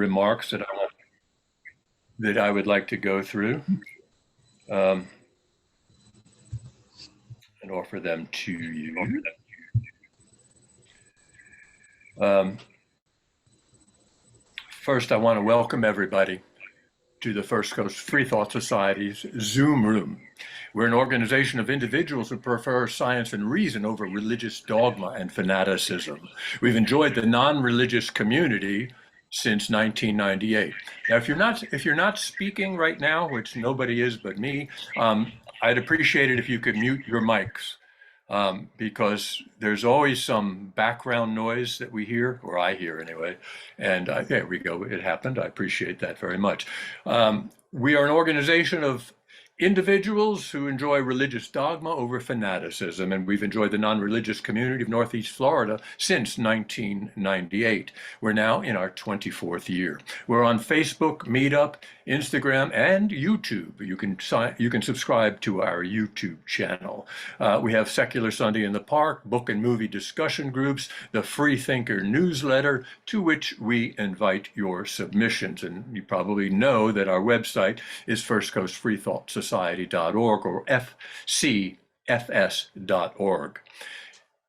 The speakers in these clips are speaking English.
remarks that I would like to go through and offer them to you. First, I want to welcome everybody to the First Coast Freethought Society's Zoom room. We're an organization of individuals who prefer science and reason over religious dogma and fanaticism. We've enjoyed the non-religious community since 1998. Now, if you're not speaking right now, which nobody is but me, I'd appreciate it if you could mute your mics. Because there's always some background noise that we hear, or I hear anyway, and there we go, it happened. I appreciate that very much. We are an organization of individuals who enjoy religious dogma over fanaticism, and we've enjoyed the non-religious community of Northeast Florida since 1998. We're now in our 24th year. We're on Facebook, Meetup, Instagram, and YouTube. You can subscribe to our YouTube channel. We have Secular Sunday in the Park, book and movie discussion groups, the Free Thinker newsletter, to which we invite your submissions. And you probably know that our website is First Coast Freethought Society.org or fcfs.org.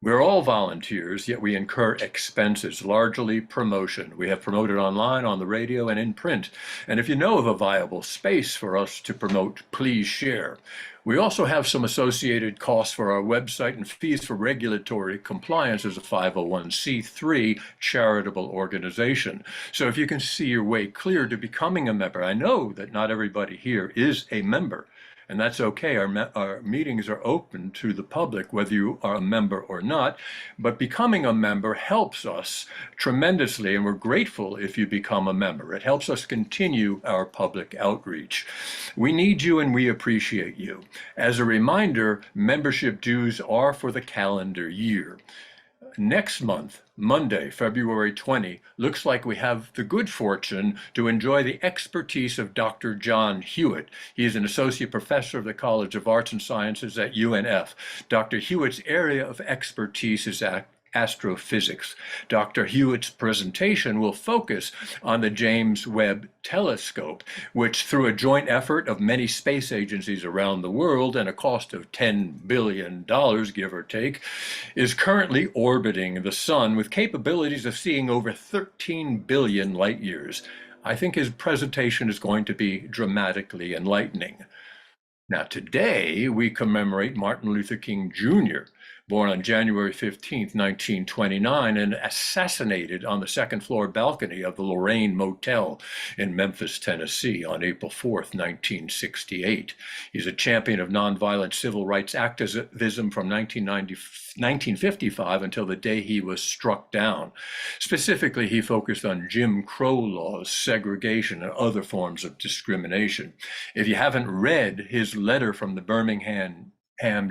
We're all volunteers, yet we incur expenses, largely promotion. We have promoted online, on the radio, and in print. And if you know of a viable space for us to promote, please share. We also have some associated costs for our website and fees for regulatory compliance as a 501c3 charitable organization. So if you can see your way clear to becoming a member, I know that not everybody here is a member, and that's okay. Our meetings are open to the public, whether you are a member or not, but becoming a member helps us tremendously, and we're grateful if you become a member. It helps us continue our public outreach. We need you and we appreciate you. As a reminder, membership dues are for the calendar year. Next month, Monday, February 20, looks like we have the good fortune to enjoy the expertise of Dr. John Hewitt. He is an associate professor of the College of Arts and Sciences at UNF. Dr. Hewitt's area of expertise is astrophysics. Dr. Hewitt's presentation will focus on the James Webb Telescope, which, through a joint effort of many space agencies around the world and a cost of $10 billion, give or take, is currently orbiting the sun with capabilities of seeing over 13 billion light years. I think his presentation is going to be dramatically enlightening. Now, today we commemorate Martin Luther King Jr., born on January 15, 1929, and assassinated on the second-floor balcony of the Lorraine Motel in Memphis, Tennessee, on April 4, 1968. He's a champion of nonviolent civil rights activism from 1955 until the day he was struck down. Specifically, he focused on Jim Crow laws, segregation, and other forms of discrimination. If you haven't read his letter from the Birmingham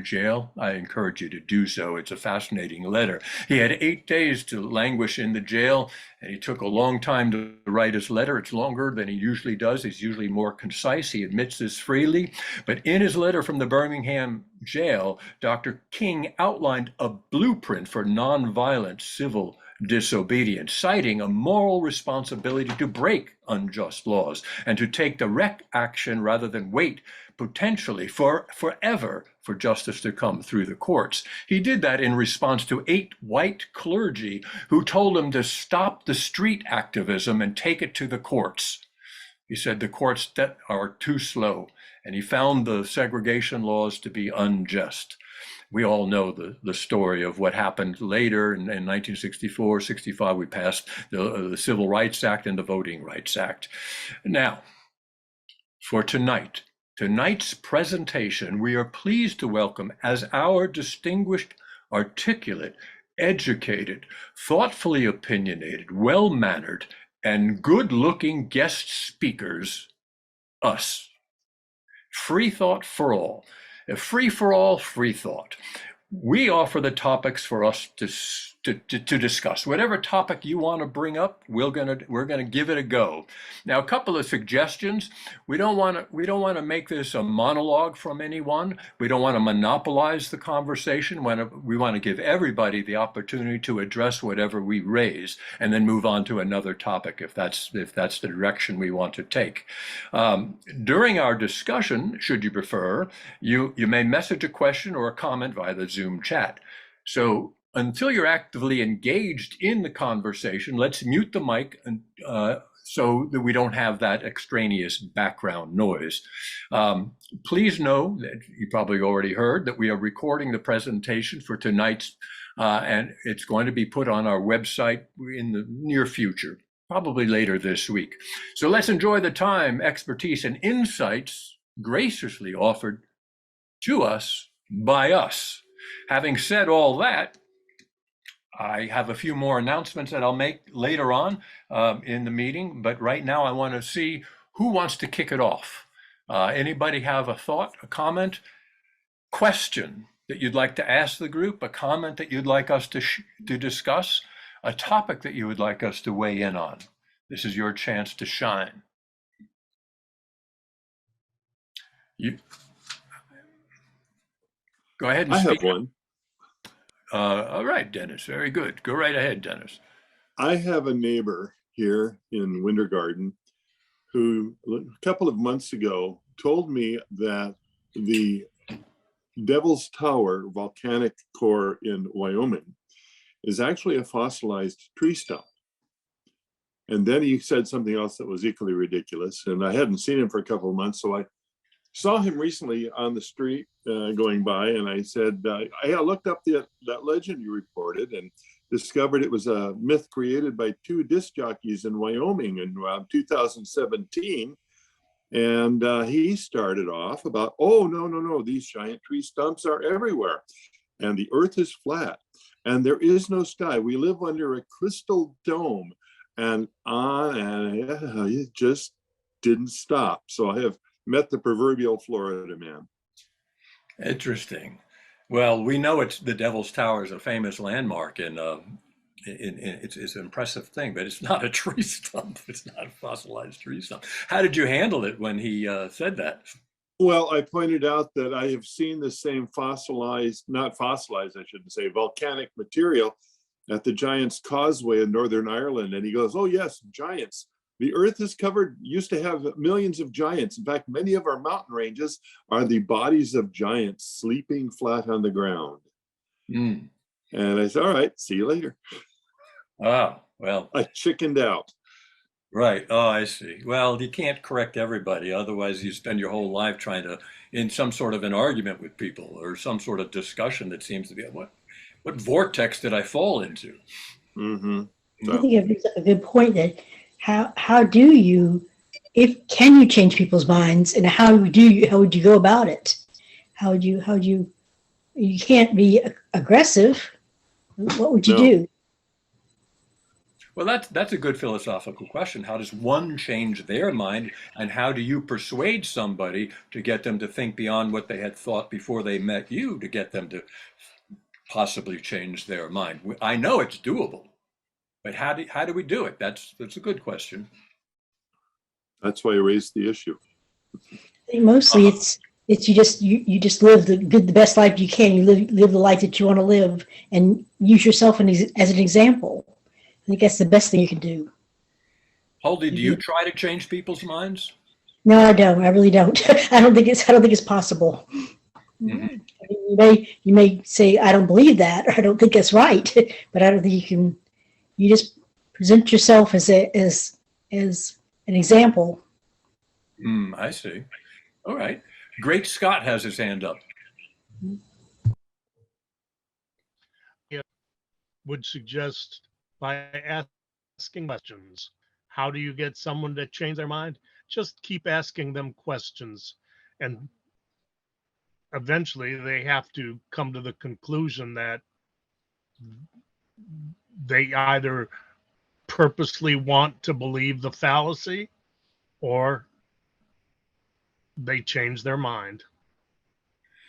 jail, I encourage you to do so. It's a fascinating letter. He had 8 days to languish in the jail, and he took a long time to write his letter. It's longer than he usually does. He's usually more concise. He admits this freely. But in his letter from the Birmingham jail, Dr. King outlined a blueprint for nonviolent civil disobedience, citing a moral responsibility to break unjust laws and to take direct action rather than wait potentially forever for justice to come through the courts. He did that in response to 8 white clergy who told him to stop the street activism and take it to the courts. He said the courts that are too slow, and he found the segregation laws to be unjust. We all know the story of what happened later in 1964, 65. We passed the Civil Rights Act and the Voting Rights Act. Now, for tonight's presentation, we are pleased to welcome as our distinguished, articulate, educated, thoughtfully opinionated, well-mannered, and good-looking guest speakers, us. Freethought for All. Free for all, free thought. We offer the topics for us to to discuss. Whatever topic you want to bring up, we're gonna give it a go. Now, a couple of suggestions. We don't want to make this a monologue from anyone. We don't want to monopolize the conversation. We want to give everybody the opportunity to address whatever we raise, and then move on to another topic if that's the direction we want to take. During our discussion, should you prefer, you may message a question or a comment via the Zoom chat. So until you're actively engaged in the conversation, let's mute the mic so that we don't have that extraneous background noise. Please know that you probably already heard that we are recording the presentation for tonight's, and it's going to be put on our website in the near future, probably later this week. So let's enjoy the time, expertise, and insights graciously offered to us by us. Having said all that, I have a few more announcements that I'll make later on in the meeting, but right now I want to see who wants to kick it off. Anybody have a thought, a comment, question that you'd like to ask the group, a comment that you'd like us to discuss, a topic that you would like us to weigh in on? This is your chance to shine. Go ahead and speak. I have one. All right, Dennis, very good. Go right ahead, Dennis. I have a neighbor here in Winter Garden who a couple of months ago told me that the Devil's Tower volcanic core in Wyoming is actually a fossilized tree stump. And then he said something else that was equally ridiculous. And I hadn't seen him for a couple of months, so I saw him recently on the street going by, and I said, I looked up that legend you reported and discovered it was a myth created by two disc jockeys in Wyoming in 2017. And he started off about, oh, no, these giant tree stumps are everywhere. And the earth is flat. And there is no sky. We live under a crystal dome. And on and it just didn't stop. So I have met the proverbial Florida man. Interesting. Well, we know the Devil's Tower is a famous landmark, and it's an impressive thing, but it's not a tree stump. It's not a fossilized tree stump. How did you handle it when he said that? Well, I pointed out that I have seen the same not fossilized, I shouldn't say, volcanic material at the Giants Causeway in Northern Ireland. And he goes, oh yes, giants. The earth is covered, used to have millions of giants. In fact, many of our mountain ranges are the bodies of giants sleeping flat on the ground. And I said, all right, see you later. Oh, well. I chickened out. Right. Oh, I see. Well, you can't correct everybody. Otherwise, you spend your whole life trying to, in some sort of an argument with people or some sort of discussion that seems to be, what vortex did I fall into? Mm-hmm. I think it brings up a good point that how do you, can you change people's minds, and how would you go about it? You can't be aggressive. What would you do? Well, that's a good philosophical question. How does one change their mind, and how do you persuade somebody to get them to think beyond what they had thought before they met you, to get them to possibly change their mind? I know it's doable, but how do we do it? That's a good question. That's why I raised the issue. I think mostly it's you just live the best life you can. You live the life that you want to live, and use yourself as an example. I think that's the best thing you can do. Holdy, do you try to change people's minds? No, I don't. I really don't. I don't think it's possible. Mm-hmm. I mean, you may say I don't believe that, or I don't think that's right, but I don't think you can. You just present yourself as an example. I see. All right. Great Scott has his hand up. I would suggest by asking questions. How do you get someone to change their mind? Just keep asking them questions, and eventually they have to come to the conclusion that they either purposely want to believe the fallacy or they change their mind.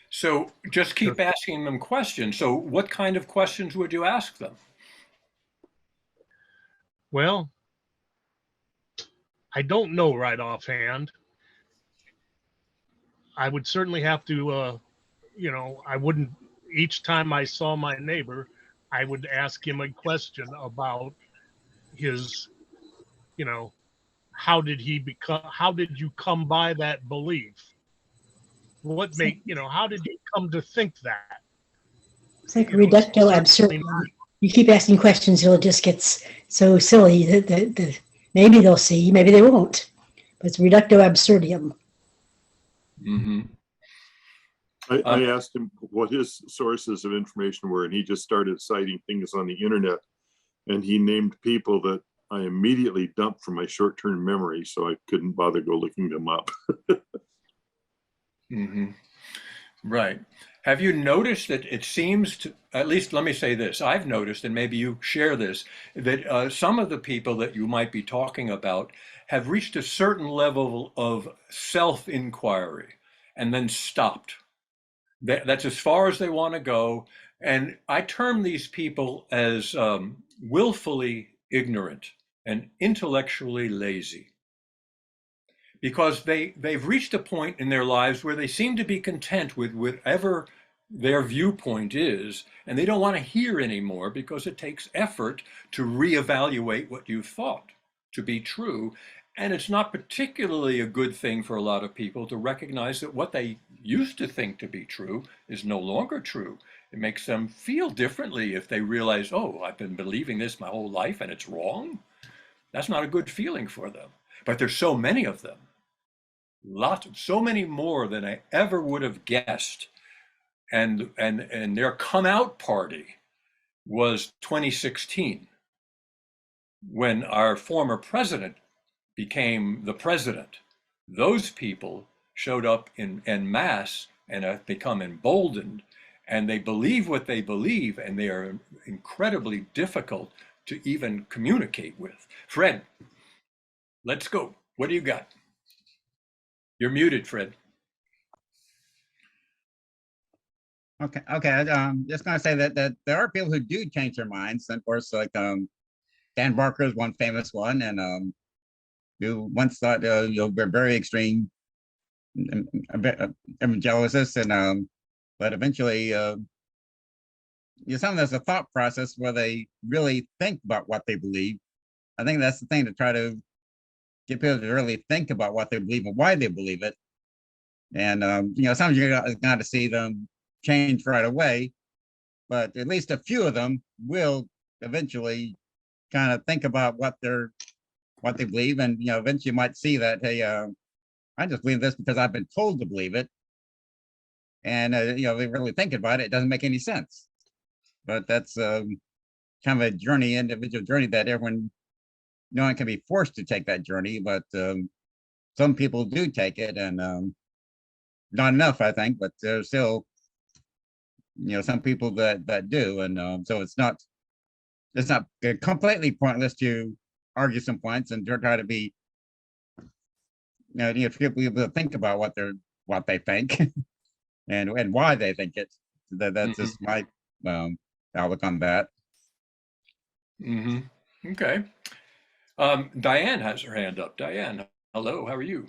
So just keep asking them questions. So what kind of questions would you ask them? Well, I don't know right offhand. I would certainly have to, I wouldn't, each time I saw my neighbor, I would ask him a question about his, you know, how did you come by that belief? How did you come to think that? It's like It's reducto certainly absurdum. not. You keep asking questions till it just gets so silly that maybe they'll see, maybe they won't. But it's reducto absurdum. Mm-hmm. I asked him what his sources of information were, and he just started citing things on the internet. And he named people that I immediately dumped from my short-term memory, so I couldn't bother go looking them up. Mm-hmm. Right. Have you noticed that it seems to, at least let me say this, I've noticed, and maybe you share this, that some of the people that you might be talking about have reached a certain level of self-inquiry and then stopped. That's as far as they want to go. And I term these people as willfully ignorant and intellectually lazy, because they've reached a point in their lives where they seem to be content with whatever their viewpoint is, and they don't want to hear anymore because it takes effort to reevaluate what you thought to be true. And it's not particularly a good thing for a lot of people to recognize that what they used to think to be true is no longer true. It makes them feel differently if they realize, oh, I've been believing this my whole life and it's wrong. That's not a good feeling for them. But there's so many of them. So many more than I ever would have guessed. And their come out party was 2016, when our former president became the president. Those people showed up en masse and have become emboldened, and they believe what they believe, and they are incredibly difficult to even communicate with. Fred, let's go. What do you got? You're muted, Fred. Okay. Just gonna say that there are people who do change their minds. And of course, like Dan Barker is one famous one, and who once thought we're very extreme evangelicists, and but eventually some of there's a thought process where they really think about what they believe. I think that's the thing, to try to get people to really think about what they believe and why they believe it. And sometimes you're not to see them change right away, but at least a few of them will eventually kind of think about what they believe, and eventually you might see that, hey, I just believe this because I've been told to believe it, and they really think about it. It doesn't make any sense. But that's kind of a journey, individual journey, that everyone, no one can be forced to take that journey, but some people do take it, and not enough, I think, but there's still some people that do, and so it's not completely pointless to argue some points and try to be people to think about what they think and why they think it. That's just my outlook on that. Okay. Diane has her hand up. Diane, hello, how are you?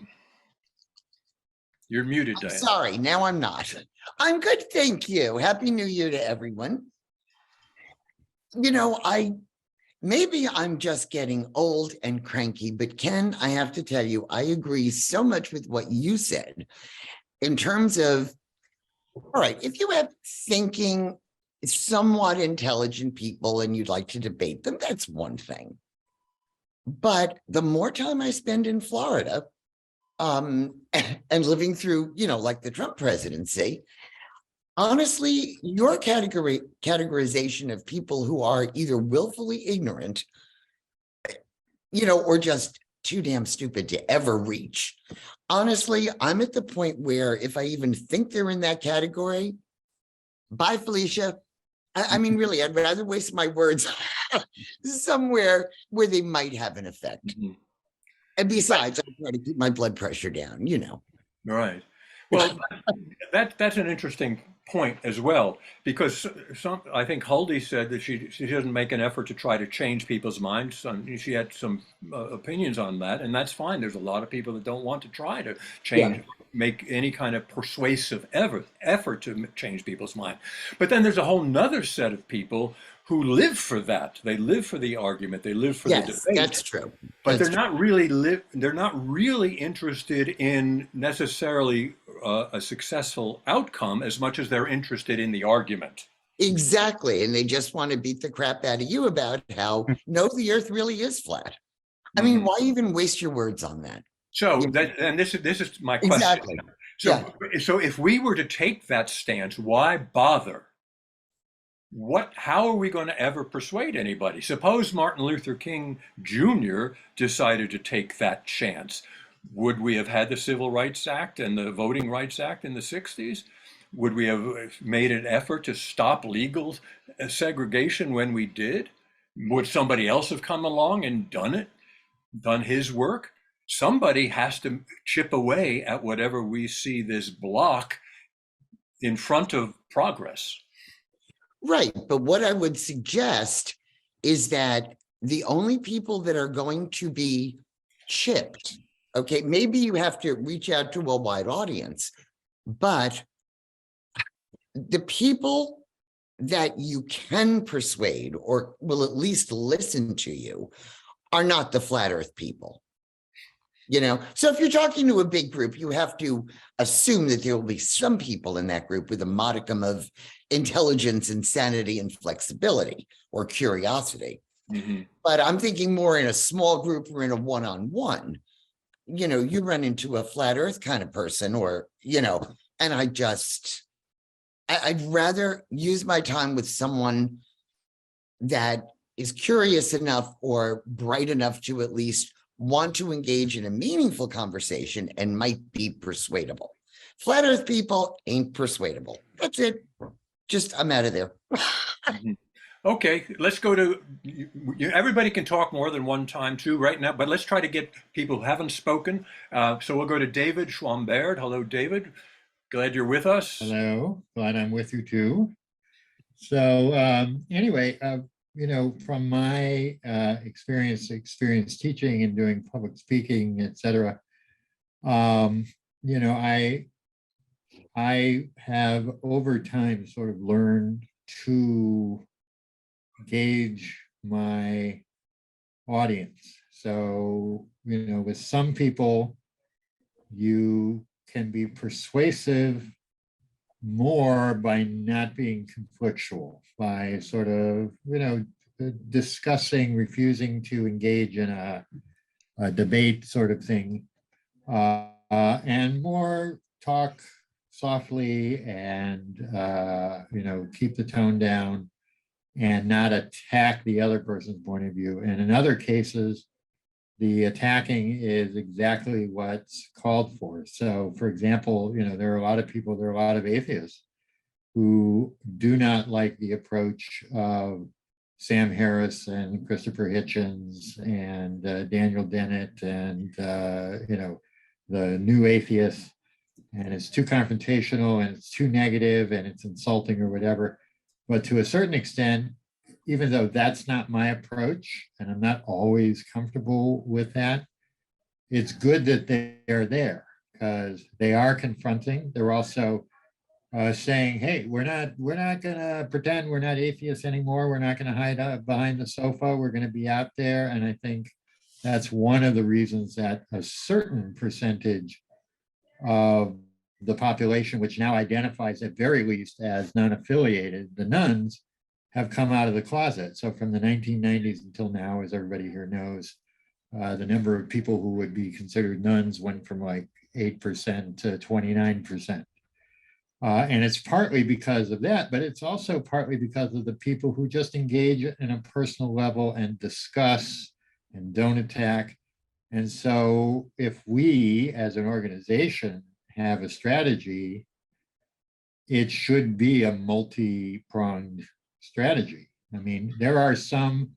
You're muted, Diane. Sorry, now I'm not. I'm good, thank you. Happy New Year to everyone. Maybe I'm just getting old and cranky, but Ken, I have to tell you, I agree so much with what you said in terms of, all right, if you have thinking, somewhat intelligent people and you'd like to debate them, that's one thing. But the more time I spend in Florida, and living through, like the Trump presidency, honestly, your categorization of people who are either willfully ignorant, or just too damn stupid to ever reach. Honestly, I'm at the point where if I even think they're in that category, bye, Felicia. I mean, really, I'd rather waste my words somewhere where they might have an effect. And besides, I try to keep my blood pressure down, Right. Well, that's an interesting point as well, because I think Huldy said that she doesn't make an effort to try to change people's minds. She had some opinions on that, and that's fine. There's a lot of people that don't want to try to change, make any kind of persuasive effort to change people's mind. But then there's a whole nother set of people who live for that. They live for the argument. They live for the Yes, debate. that's true. But That's they're not really interested in necessarily a successful outcome as much as they're interested in the argument. Exactly. And they just want to beat the crap out of you about how, no, the earth really is flat. I mean, why even waste your words on that? So this is my question. Exactly. So if we were to take that stance, why bother? How are we going to ever persuade anybody? Suppose Martin Luther King Jr. decided to take that chance. Would we have had the Civil Rights Act and the Voting Rights Act in the 60s? Would we have made an effort to stop legal segregation when we did? Would somebody else have come along and done his work? Somebody has to chip away at whatever we see this block in front of progress. Right. But what I would suggest is that the only people that are going to be chipped, okay, maybe you have to reach out to a wide audience, but the people that you can persuade or will at least listen to you are not the flat earth people. You know, so if you're talking to a big group, you have to assume that there will be some people in that group with a modicum of intelligence and sanity and flexibility or curiosity. But I'm thinking more in a small group or in a one-on-one, you know, you run into a flat earth kind of person or, you know, and I'd rather use my time with someone that is curious enough or bright enough to at least want to engage in a meaningful conversation and might be persuadable. Flat earth people ain't persuadable. That's it. Just, I'm out of there. Okay, let's go to, everybody can talk more than one time too right now, but let's try to get people who haven't spoken. So we'll go to David Schwambert. Hello, David. Glad you're with us. Hello, glad I'm with you too. So anyway, you know, from my experience teaching and doing public speaking, etc., you know, I have over time sort of learned to gauge my audience. So, you know, with some people, you can be persuasive more by not being conflictual, by sort of, you know, discussing, refusing to engage in a debate sort of thing, and more talk softly and, you know, keep the tone down and not attack the other person's point of view. And in other cases, the attacking is exactly what's called for. So, for example, you know, there are a lot of atheists who do not like the approach of Sam Harris and Christopher Hitchens and Daniel Dennett and, you know, the new atheists. And it's too confrontational and it's too negative and it's insulting or whatever. But to a certain extent, even though that's not my approach, and I'm not always comfortable with that, it's good that they're there because they are confronting. They're also saying, hey, we're not gonna pretend we're not atheists anymore. We're not gonna hide behind the sofa. We're gonna be out there. And I think that's one of the reasons that a certain percentage of the population, which now identifies at very least as non-affiliated, the nuns, have come out of the closet. So from the 1990s until now, as everybody here knows, the number of people who would be considered nuns went from like 8% to 29%. And it's partly because of that, but it's also partly because of the people who just engage in a personal level and discuss and don't attack. And so if we as an organization have a strategy, it should be a multi-pronged strategy. I mean, there are some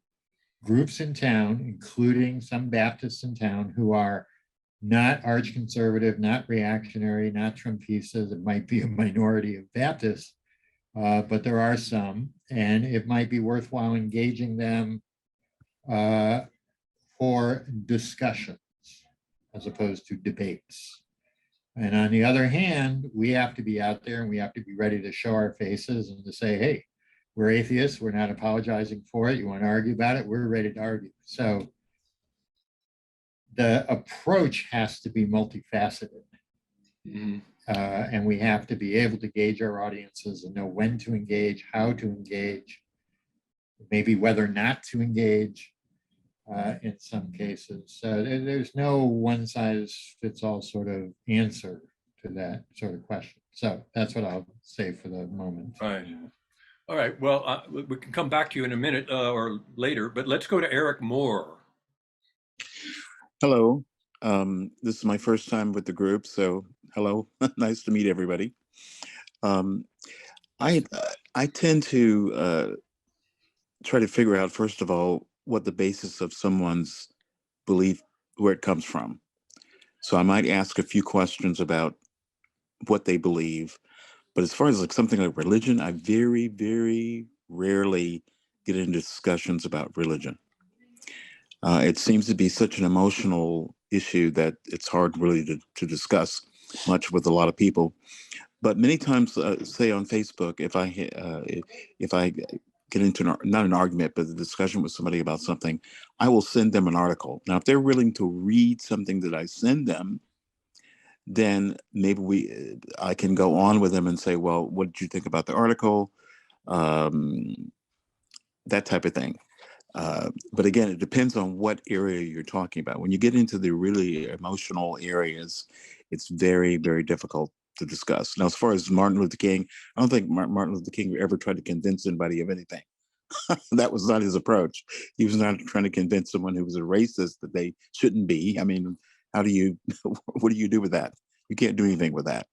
groups in town, including some Baptists in town, who are not arch conservative, not reactionary, not Trumpistas. It might be a minority of Baptists, but there are some, and it might be worthwhile engaging them for discussions as opposed to debates. And on the other hand, we have to be out there and we have to be ready to show our faces and to say, hey, we're atheists. We're not apologizing for it. You want to argue about it? We're ready to argue. So the approach has to be multifaceted. Mhm. And we have to be able to gauge our audiences and know when to engage, how to engage, maybe whether not to engage in some cases. There's no one size fits all sort of answer to that sort of question. So that's what I'll say for the moment. Right. All right. Well, we can come back to you in a minute or later, but let's go to Eric Moore. Hello. This is my first time with the group, so hello. Nice to meet everybody. I tend to try to figure out, first of all, what the basis of someone's belief, where it comes from. So I might ask a few questions about what they believe. But as far as like something like religion, I very, very rarely get into discussions about religion. It seems to be such an emotional issue that it's hard really to discuss much with a lot of people. But many times, say on Facebook, if I get into not an argument, but a discussion with somebody about something, I will send them an article. Now, if they're willing to read something that I send them, then maybe I can go on with them and say, well, what did you think about the article? That type of thing. But again, it depends on what area you're talking about. When you get into the really emotional areas, it's very, very difficult to discuss. Now, as far as Martin Luther King, I don't think Martin Luther King ever tried to convince anybody of anything. That was not his approach. He was not trying to convince someone who was a racist that they shouldn't be. I mean, how do you, what do you do with that? You can't do anything with that.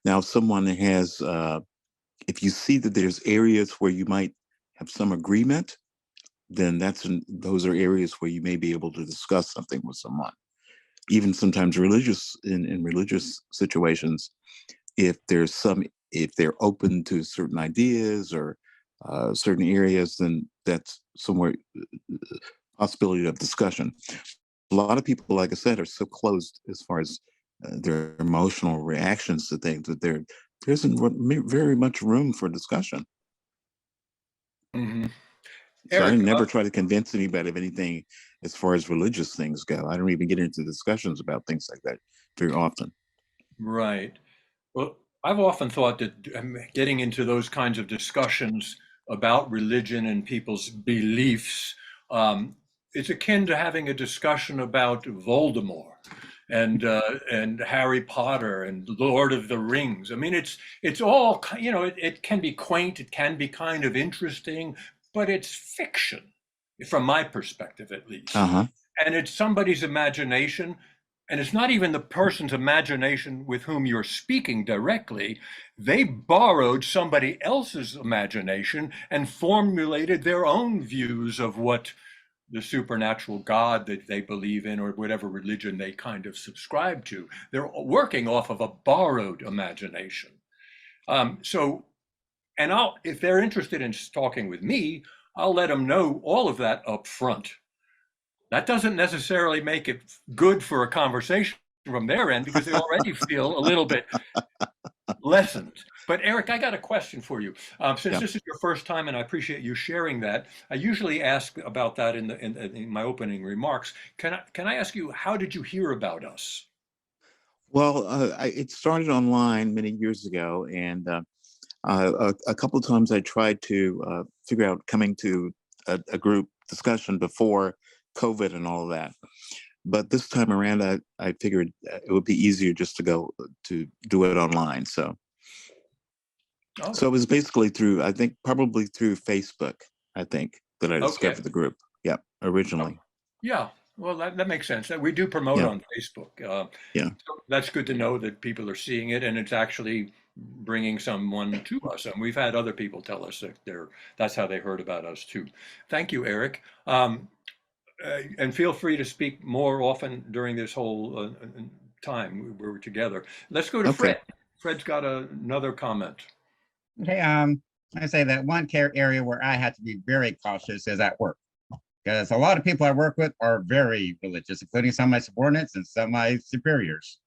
Now, if someone has, if you see that there's areas where you might have some agreement, then those are areas where you may be able to discuss something with someone. Even sometimes in religious situations, if they're open to certain ideas or certain areas, then that's somewhere possibility of discussion. A lot of people, like I said, are so closed as far as their emotional reactions to things that there isn't very much room for discussion. Mm-hmm. So I Eric, never try to convince anybody of anything as far as religious things go. I don't even get into discussions about things like that very often. right. Well, I've often thought that getting into those kinds of discussions about religion and people's beliefs is akin to having a discussion about Voldemort and Harry Potter and Lord of the Rings. I mean, it's all, it can be quaint, it can be kind of interesting, but it's fiction, from my perspective at least. Uh-huh. And it's somebody's imagination. And it's not even the person's imagination with whom you're speaking directly. They borrowed somebody else's imagination and formulated their own views of what the supernatural God that they believe in or whatever religion they kind of subscribe to. They're working off of a borrowed imagination. If they're interested in talking with me, I'll let them know all of that up front. That doesn't necessarily make it good for a conversation from their end because they already feel a little bit lessened. But Eric, I got a question for you. Since this is your first time, and I appreciate you sharing that, I usually ask about that in my opening remarks. Can I ask you, how did you hear about us? Well, it started online many years ago, and a couple of times I tried to figure out coming to a group discussion before COVID and all of that. But this time around, I figured it would be easier just to go to do it online. So it was basically probably through Facebook, I think, that I discovered the group. Yeah, originally. Yeah, well, that makes sense. We do promote on Facebook. Yeah. So that's good to know that people are seeing it and it's actually bringing someone to us. And we've had other people tell us that that's how they heard about us too. Thank you, Eric. And feel free to speak more often during this whole time we were together. Let's go to Fred. Fred's got another comment. Okay, I say that one area where I had to be very cautious is at work. Because a lot of people I work with are very religious, including some of my subordinates and some of my superiors,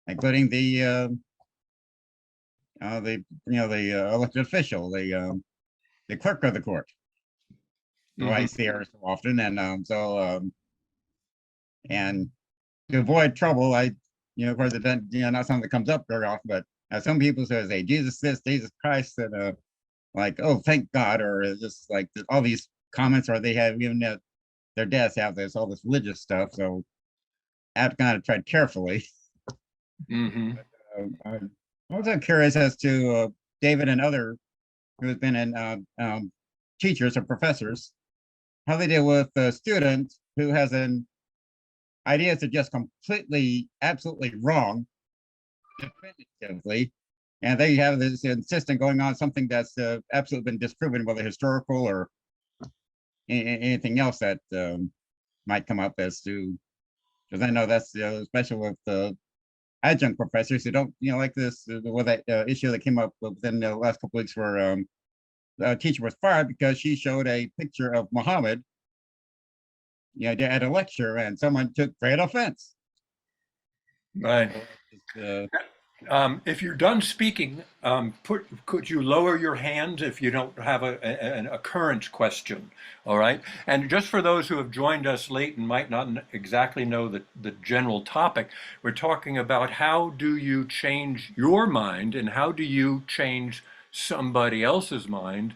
including the elected official, the clerk of the court, who I see her so often, and and to avoid trouble, of course, it doesn't, not something that comes up very often, but some people say Jesus this, Jesus Christ, and like, oh, thank God, or it's just like all these comments, or they have even their deaths have this all this religious stuff, so I have to kind of tread carefully. I'm also curious as to David and other who have been in teachers or professors, how they deal with a student who has an ideas are just completely, absolutely wrong, definitively, and they have this insistent going on something that's absolutely been disproven, whether historical or anything else that might come up as to, because I know that's especially with the adjunct professors who don't, like this, with that issue that came up within the last couple weeks where a teacher was fired because she showed a picture of Muhammad at a lecture, and someone took great offense. Right. If you're done speaking, could you lower your hand if you don't have a current question? All right. And just for those who have joined us late and might not exactly know the general topic, we're talking about how do you change your mind and how do you change somebody else's mind,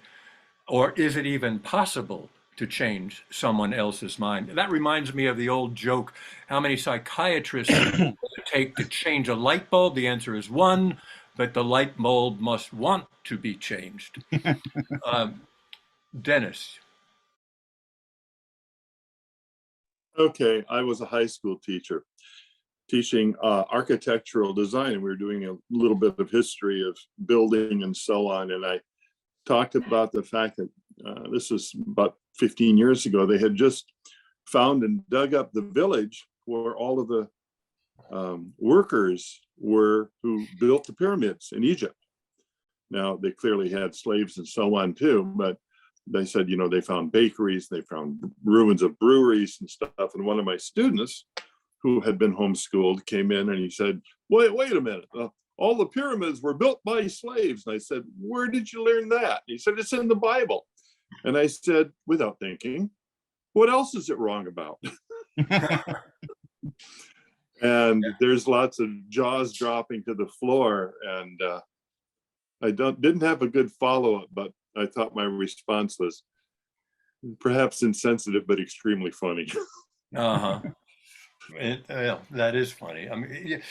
or is it even possible to change someone else's mind? That reminds me of the old joke, how many psychiatrists does it take to change a light bulb? The answer is one, but the light bulb must want to be changed. Dennis. Okay, I was a high school teacher teaching architectural design. We were doing a little bit of history of building and so on. And I talked about the fact that this was about 15 years ago. They had just found and dug up the village where all of the workers were who built the pyramids in Egypt. Now, they clearly had slaves and so on too, but they said, they found bakeries, they found ruins of breweries and stuff. And one of my students who had been homeschooled came in and he said, wait a minute. All the pyramids were built by slaves. And I said, where did you learn that? He said, it's in the Bible. And I said, without thinking, what else is it wrong about? And there's lots of jaws dropping to the floor. And I didn't have a good follow-up, but I thought my response was perhaps insensitive, but extremely funny. Well, that is funny. I mean,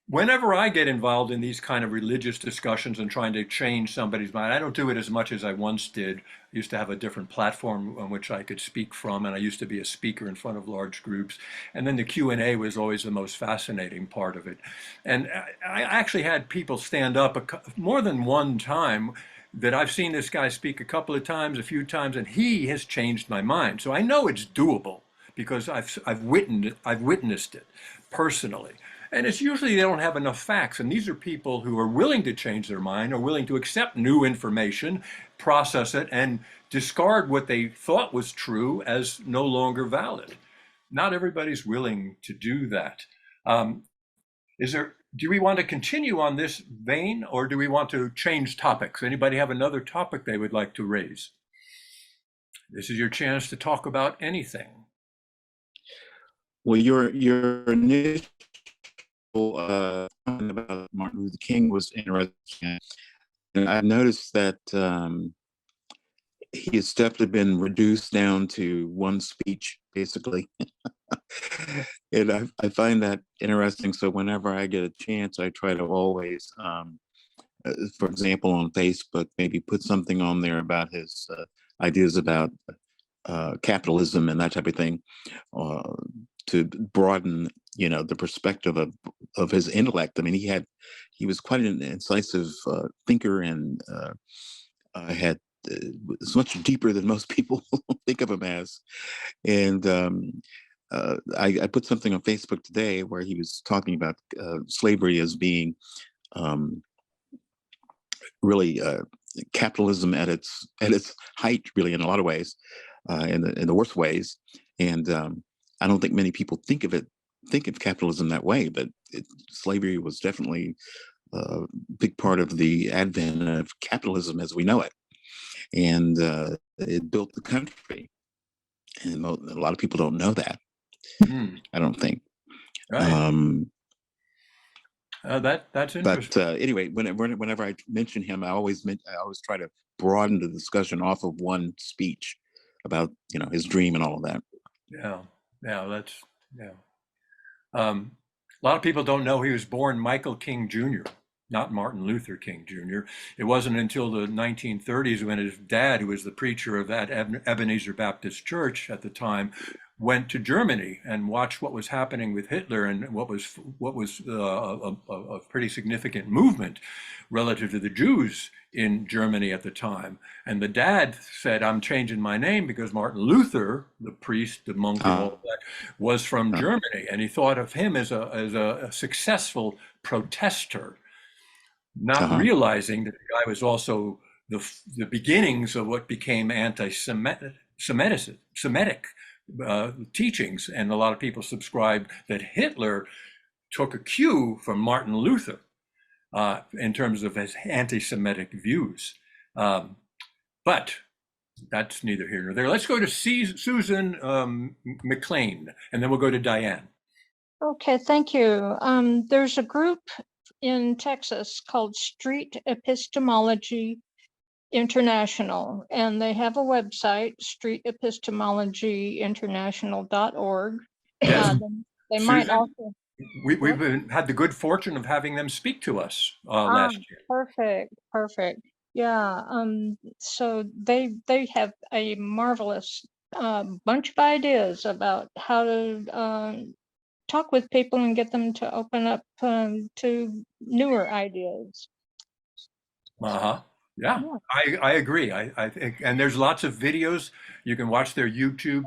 whenever I get involved in these kind of religious discussions and trying to change somebody's mind, I don't do it as much as I once did. I used to have a different platform on which I could speak from, and I used to be a speaker in front of large groups. And then the Q&A was always the most fascinating part of it. And I actually had people stand up more than one time that I've seen this guy speak a couple of times, a few times, and he has changed my mind. So I know it's doable because I've witnessed it personally. And it's usually they don't have enough facts. And these are people who are willing to change their mind, are willing to accept new information, process it, and discard what they thought was true as no longer valid. Not everybody's willing to do that. Do we want to continue on this vein, or do we want to change topics? Anybody have another topic they would like to raise? This is your chance to talk about anything. Well, your initial about Martin Luther King was interesting, and I noticed that he has definitely been reduced down to one speech, basically. And I find that interesting. So whenever I get a chance, I try to always, for example, on Facebook, maybe put something on there about his ideas about capitalism and that type of thing, to broaden, the perspective of his intellect. I mean, he was quite an incisive thinker, and had it's much deeper than most people think of him as. And I put something on Facebook today where he was talking about slavery as being really capitalism at its height, really, in a lot of ways, in the worst ways. And I don't think many people think of capitalism that way, but slavery was definitely a big part of the advent of capitalism as we know it, and it built the country. And a lot of people don't know that. I don't think. Right. That's interesting. But anyway, whenever I mention him, I always try to broaden the discussion off of one speech about his dream and all of that. Yeah, that's a lot of people don't know he was born Michael King Jr., not Martin Luther King Jr. It wasn't until the 1930s when his dad, who was the preacher of that Ebenezer Baptist Church at the time, went to Germany and watched what was happening with Hitler and what was a pretty significant movement relative to the Jews in Germany at the time. And the dad said, "I'm changing my name because Martin Luther, the priest, the monk, and all that, was from Germany." And he thought of him as a successful protester, not realizing that the guy was also the beginnings of what became anti-Semitic teachings. And a lot of people subscribe that Hitler took a cue from Martin Luther in terms of his anti-Semitic views. But that's neither here nor there. Let's go to Susan McLean, and then we'll go to Diane. Okay, thank you. There's a group in Texas called Street Epistemology International, and they have a website, streetepistemologyinternational.org. Yes. They Susan, might also. We've had the good fortune of having them speak to us last year. Perfect. Yeah. So they have a marvelous bunch of ideas about how to talk with people and get them to open up to newer ideas. Yeah, I agree. I think, and there's lots of videos you can watch their YouTube,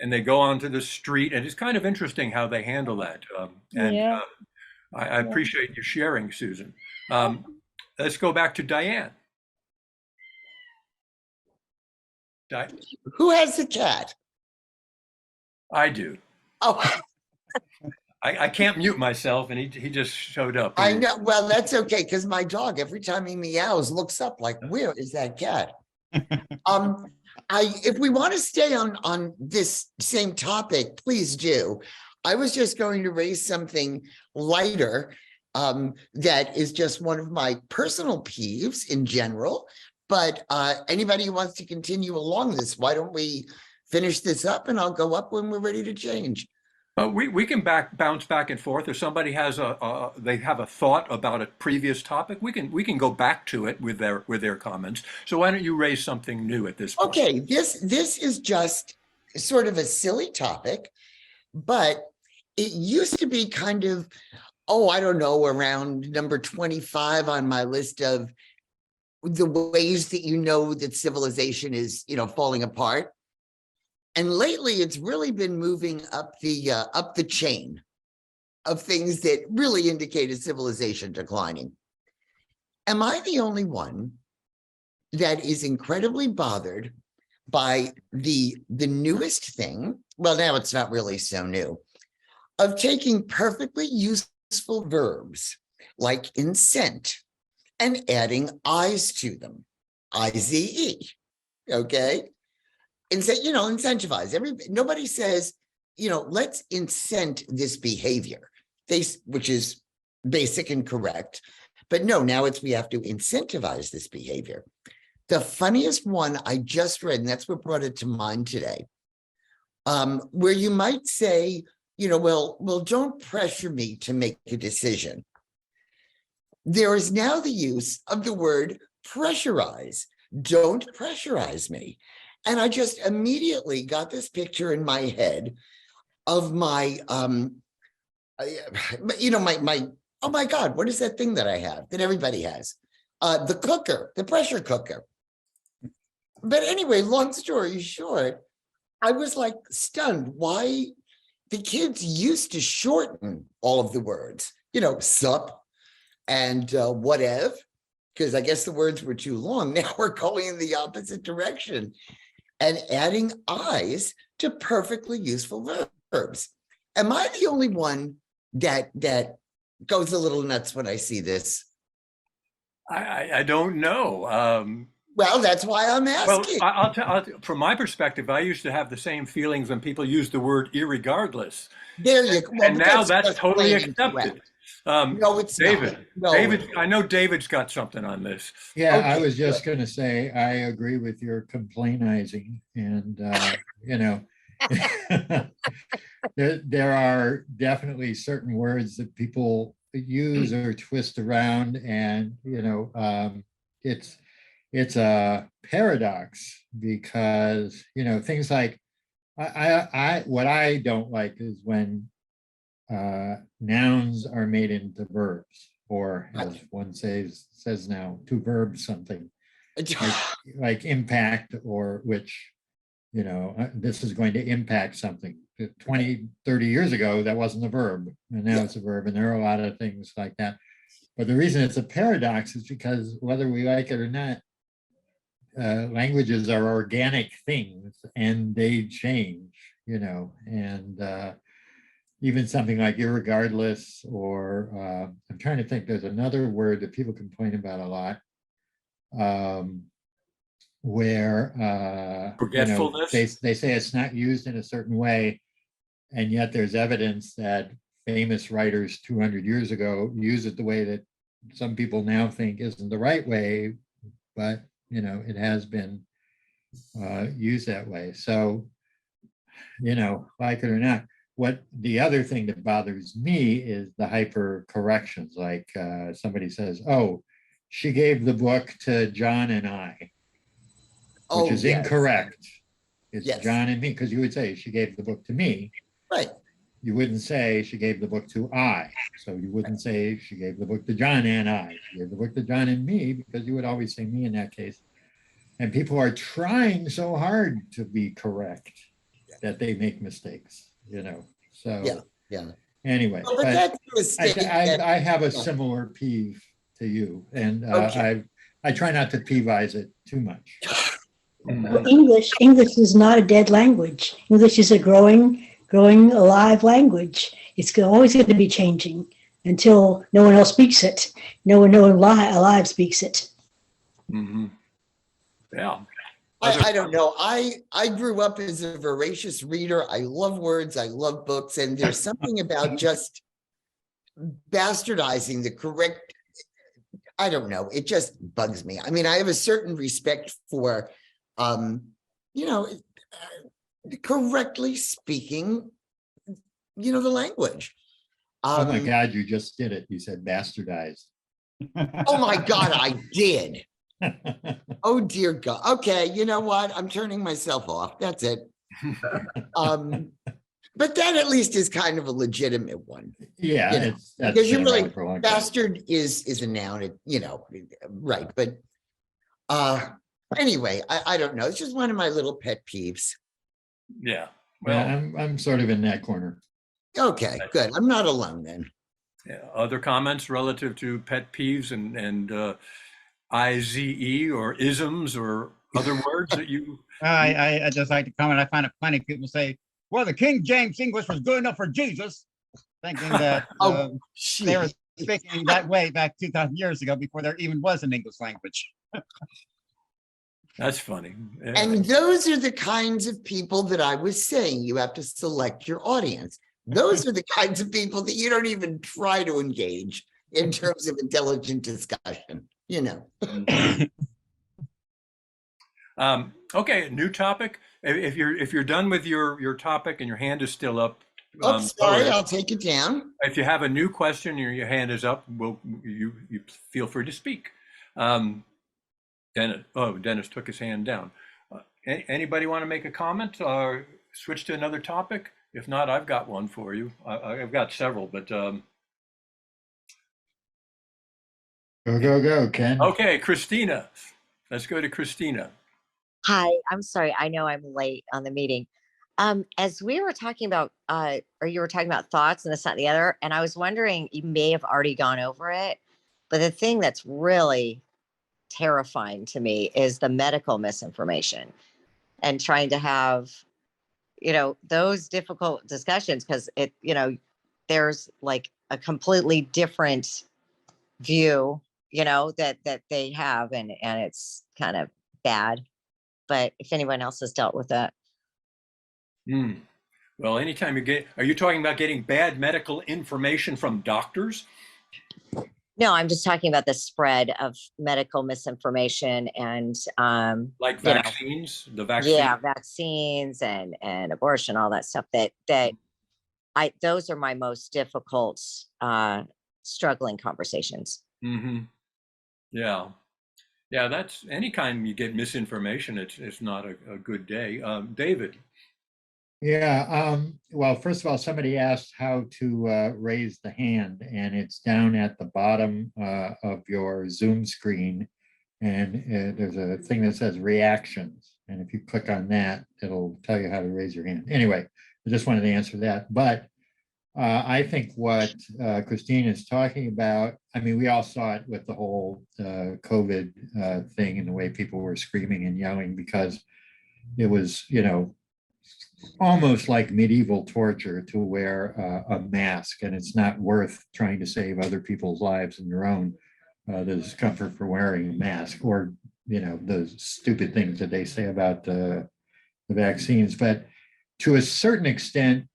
and they go onto the street, and it's kind of interesting how they handle that. I appreciate you sharing, Susan. Let's go back to Diane. Who has the cat? I do. Oh, I can't mute myself, and he just showed up. I know. Well, that's okay, because my dog, every time he meows, looks up like, where is that cat? If we want to stay on this same topic, please do. I was just going to raise something lighter that is just one of my personal peeves in general. But anybody who wants to continue along this, why don't we finish this up, and I'll go up when we're ready to change. We can bounce back and forth. If somebody has they have a thought about a previous topic, we can go back to it with their comments. So why don't you raise something new at this point? Okay, this is just sort of a silly topic, but it used to be kind of, I don't know, around number 25 on my list of the ways that that civilization is, falling apart. And lately, it's really been moving up the chain of things that really indicate a civilization declining. Am I the only one that is incredibly bothered by the newest thing? Well, now it's not really so new, of taking perfectly useful verbs like incent and adding "ize" to them, IZE, okay? And say, incentivize. Nobody says, let's incent this behavior, which is basic and correct. But no, now we have to incentivize this behavior. The funniest one I just read, and that's what brought it to mind today, where you might say, well, don't pressure me to make a decision. There is now the use of the word pressurize. Don't pressurize me. And I just immediately got this picture in my head of my, oh my God, what is that thing that I have that everybody has? The cooker, the pressure cooker. But anyway, long story short, I was like stunned why the kids used to shorten all of the words, sup and whatever. because I guess the words were too long. Now we're going in the opposite direction and adding I's to perfectly useful verbs. Am I the only one that goes a little nuts when I see this? I don't know. Well, that's why I'm Well, asking. I'll tell, from my perspective, I used to have the same feelings when people used the word irregardless. There you go. Well, And but now that's just totally plain accepted. incorrect. No, it's David, not. No. David, I know David's got something on this. Yeah, I Okay, was just gonna say, I agree with your complainizing and, you know, there are definitely certain words that people use or twist around and, you know, it's a paradox because, you know, things like, what I don't like is when nouns are made into verbs, or as one says now, to verb something, like impact, or which, you know, this is going to impact something. 20, 30 years ago, that wasn't a verb, and now it's a verb, and there are a lot of things like that. But the reason it's a paradox is because whether we like it or not, languages are organic things and they change, you know, and even something like irregardless, or I'm trying to think, there's another word that people complain about a lot, where you know, Forgetfulness. they say it's not used in a certain way, and yet there's evidence that famous writers 200 years ago used it the way that some people now think isn't the right way, but you know, it has been used that way. So, you know, like it or not, what the other thing that bothers me is the hyper corrections. Like somebody says, oh, she gave the book to John and I, which is incorrect. It's John and me, because you would say she gave the book to me. Right. You wouldn't say she gave the book to I. So you wouldn't say she gave the book to John and I. She gave the book to John and me, because you would always say me in that case. And people are trying so hard to be correct that they make mistakes, you know. So anyway, Well, but that's a mistake I have a similar peeve to you, and I try not to peevize it too much. Well, English is not a dead language. English is a growing, alive language. It's always going to be changing until no one else speaks it. No one alive speaks it. Mm-hmm. Yeah. I don't know. I grew up as a voracious reader. I love words. I love books. And there's something about just bastardizing the correct, I don't know. It just bugs me. I mean, I have a certain respect for, you know, correctly speaking, you know, the language. Oh my God, you just did it. You said bastardized. Oh my God, I did. Oh dear God. Okay, you know what? I'm turning myself off. That's it. But that at least is kind of a legitimate one. Yeah, you know, because you're really bastard is a noun. It, you know, right? But anyway, I don't know. It's just one of my little pet peeves. Yeah. Well, yeah, I'm sort of in that corner. Okay, good. I'm not alone then. Yeah. Other comments relative to pet peeves and IZE or isms or other words that you? I just like to comment. I find it funny. People say, well, the King James English was good enough for Jesus, thinking that they were speaking that way back 2,000 years ago before there even was an English language. That's funny. Yeah. And those are the kinds of people that I was saying you have to select your audience. Those are the kinds of people that you don't even try to engage in terms of intelligent discussion, you know. Okay, new topic. If you're done with your topic and your hand is still up. Oh, sorry, I'll take it down. If you have a new question and your hand is up, you feel free to speak. Dennis took his hand down. Anybody want to make a comment or switch to another topic? If not, I've got one for you. I've got several, but Go, Ken. okay, Christina. Let's go to Christina. Hi, I'm sorry. I know I'm late on the meeting. As we were talking about, or you were talking about thoughts and this, that, and the other, and I was wondering, you may have already gone over it, but the thing that's really terrifying to me is the medical misinformation and trying to have, those difficult discussions, because there's like a completely different view, that they have, and it's kind of bad. But if anyone else has dealt with that. Hmm. Well, anytime are you talking about getting bad medical information from doctors? No, I'm just talking about the spread of medical misinformation and, Like vaccines, the vaccine? yeah, vaccines and abortion, all that stuff those are my most difficult, struggling conversations. Mm-hmm. Yeah. Yeah, that's anytime you get misinformation, it's not a good day. David. Yeah, well, first of all, somebody asked how to raise the hand, and it's down at the bottom of your Zoom screen. And there's a thing that says reactions. And if you click on that, it'll tell you how to raise your hand. Anyway, I just wanted to answer that. But I think what Christine is talking about, I mean, we all saw it with the whole COVID thing and the way people were screaming and yelling because it was, almost like medieval torture to wear a mask, and it's not worth trying to save other people's lives and your own, the discomfort for wearing a mask, or those stupid things that they say about the vaccines. But to a certain extent,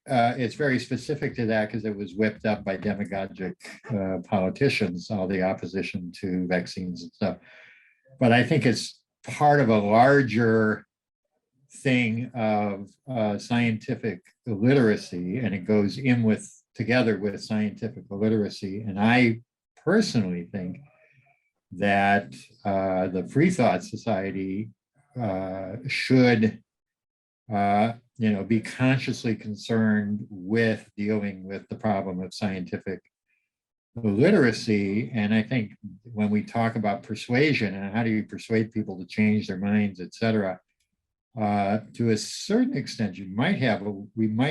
it's very specific to that because it was whipped up by demagogic politicians, all the opposition to vaccines and stuff. But I think it's part of a larger thing of scientific literacy, and it goes in together with scientific literacy. And I personally think that the Freethought Society should be consciously concerned with dealing with the problem of scientific literacy. And I think when we talk about persuasion and how do you persuade people to change their minds, et cetera, to a certain extent, we might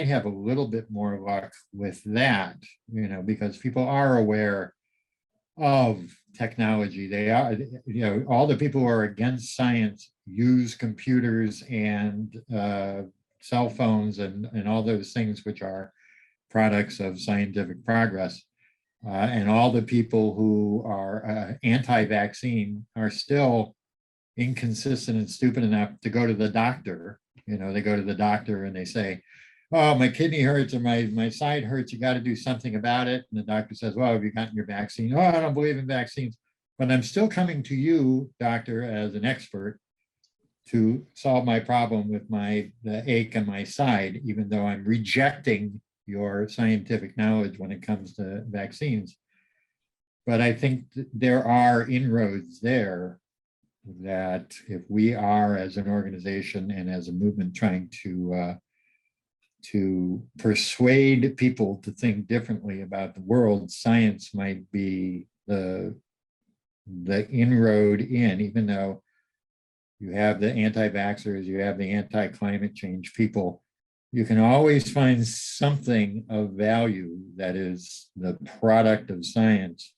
have a little bit more luck with that, because people are aware of technology. They are, all the people who are against science use computers and cell phones and all those things which are products of scientific progress. And all the people who are anti-vaccine are still inconsistent and stupid enough to go to the doctor. They go to the doctor and they say, oh, my kidney hurts or my side hurts, you got to do something about it. And the doctor says, well, have you gotten your vaccine? Oh, I don't believe in vaccines, but I'm still coming to you, doctor, as an expert to solve my problem with the ache in my side, even though I'm rejecting your scientific knowledge when it comes to vaccines. But I think there are inroads there that if we are, as an organization and as a movement, trying to persuade people to think differently about the world, science might be the inroad in, even though you have the anti-vaxxers, you have the anti-climate change people, you can always find something of value that is the product of science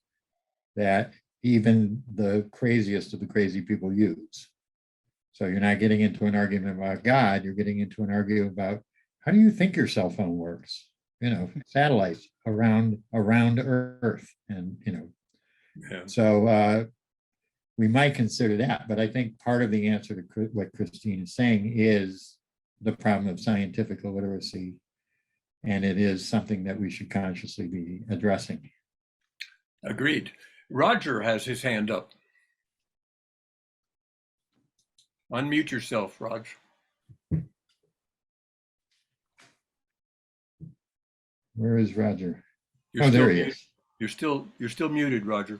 that even the craziest of the crazy people use. So you're not getting into an argument about God, you're getting into an argument about how do you think your cell phone works? Satellites around Earth, and Yeah. so we might consider that. But I think part of the answer to what Christine is saying is the problem of scientific illiteracy, and it is something that we should consciously be addressing. Agreed. Roger has his hand up. Unmute yourself, Raj. Where is Roger? You're there he is. You're still muted, Roger.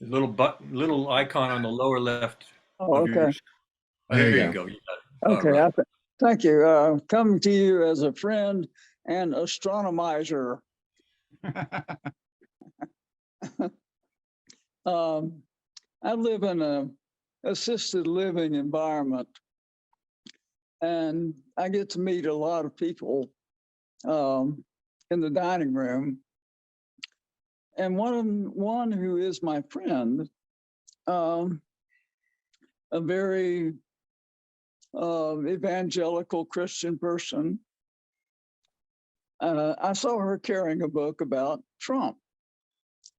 The little icon on the lower left. Oh, okay. There you go. Okay. Thank you. Coming to you as a friend and astronomizer. I live in an assisted living environment, and I get to meet a lot of people in the dining room. And one who is my friend, a very evangelical Christian person, I saw her carrying a book about Trump.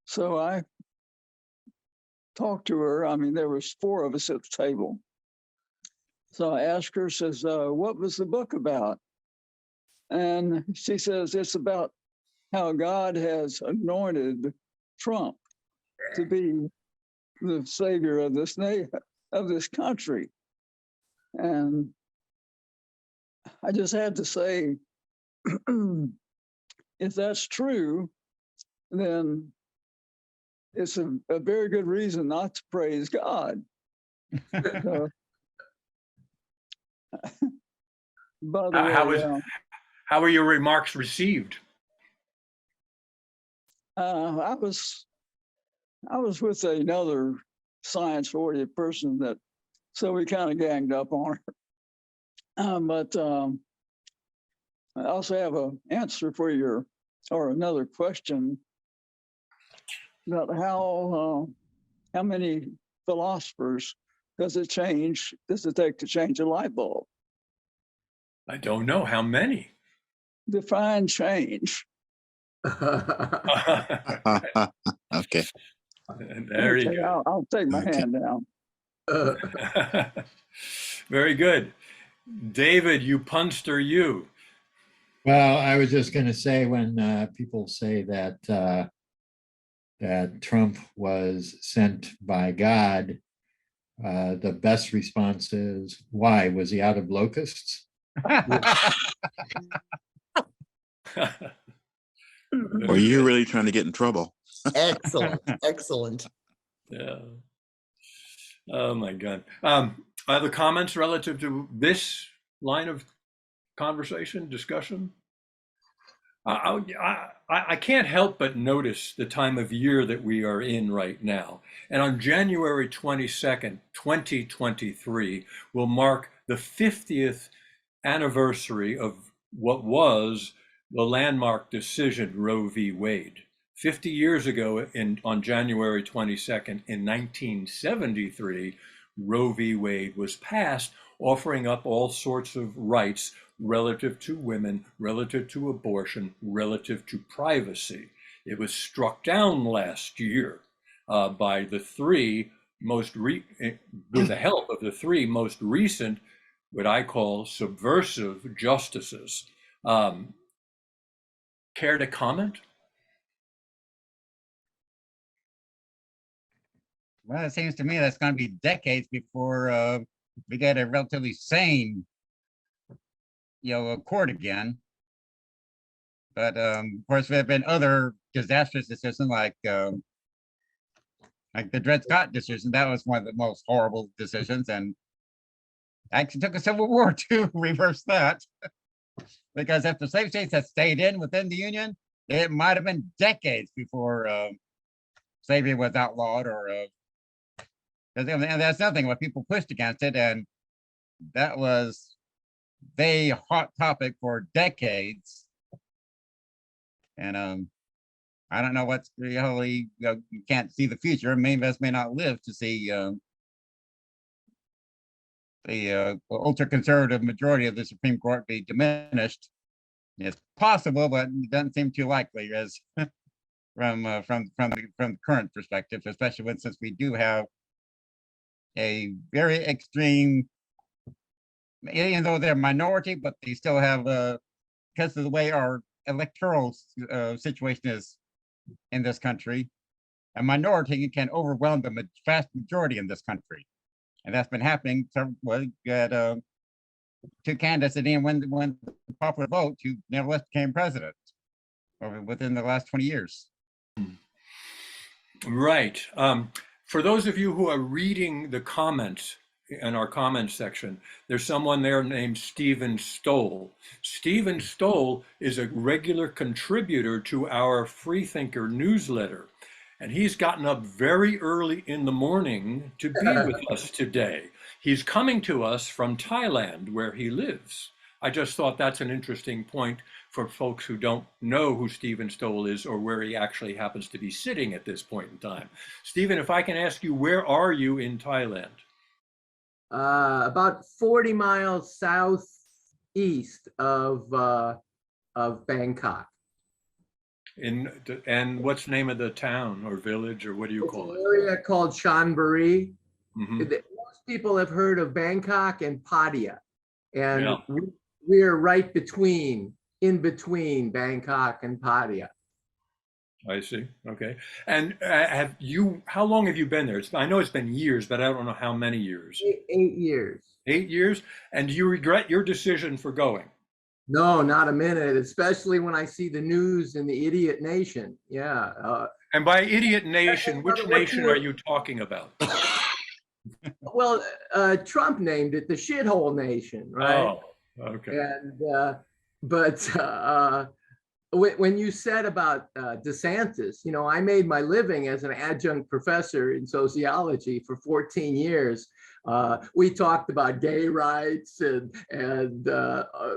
So I talked to her. I mean, there was 4 of us at the table. So I asked her, says, what was the book about? And she says, it's about how God has anointed Trump to be the savior of this country. And I just had to say, if that's true, then it's a very good reason not to praise God. By the way, how were your remarks received? I was with another science-oriented person so we kind of ganged up on her. But I also have an answer for another question about how many philosophers does it take to change a light bulb? I don't know. How many? Define change. Okay. There you go. I'll take my hand down. Very good. David, you punster, you. Well, I was just going to say, when people say that that Trump was sent by God, the best response is, why? Was he out of locusts? Or you're really trying to get in trouble. Excellent. Excellent. Yeah. Oh my God. Other comments relative to this line of conversation, discussion? I can't help but notice the time of year that we are in right now. And on January 22nd, 2023, will mark the 50th anniversary of what was the landmark decision Roe v. Wade. 50 years ago, on January 22nd, in 1973, Roe v. Wade was passed, offering up all sorts of rights relative to women, relative to abortion, relative to privacy. It was struck down last year by the 3 most, with the help of the 3 most recent, what I call subversive justices. Care to comment? Well, it seems to me that's going to be decades before we get a relatively sane, court again. But of course, there have been other disastrous decisions, like the Dred Scott decision. That was one of the most horrible decisions, and actually took a civil war to reverse that. Because if the slave states had stayed within the Union, it might have been decades before slavery was outlawed, and that's nothing. What people pushed against it, and that was a hot topic for decades. And I don't know what's really, you can't see the future. Many of us may not live to see the ultra-conservative majority of the Supreme Court be diminished. It's possible, but it doesn't seem too likely, as from the current perspective, especially since we do have a very extreme, even though they're a minority, but they still have, because of the way our electoral situation is in this country, a minority can overwhelm the vast majority in this country. And that's been happening. We had 2 candidates that didn't win the popular vote who nevertheless became president within the last 20 years. Right. For those of you who are reading the comments in our comments section, there's someone there named Stephen Stoll. Stephen Stoll is a regular contributor to our Freethinker newsletter, and he's gotten up very early in the morning to be with us today. He's coming to us from Thailand, where he lives. I just thought that's an interesting point for folks who don't know who Stephen Stoll is or where he actually happens to be sitting at this point in time. Stephen, if I can ask you, where are you in Thailand? About 40 miles southeast of Bangkok. And what's the name of the town or village, or what do you It's call an it? area called Chonburi. Mhm. Most people have heard of Bangkok and Pattaya, and Yeah. we're right in between Bangkok and Pattaya. I see. Okay. And how long have you been there? I know it's been years, but I don't know how many years. 8 years. 8 years? And do you regret your decision for going? No, not a minute, especially when I see the news in the idiot nation. Yeah. And by idiot nation, which what nation you- are you talking about? Well, Trump named it the shithole nation, right? Oh, okay. And but when you said about DeSantis, you know, I made my living as an adjunct professor in sociology for 14 years. We talked about gay rights and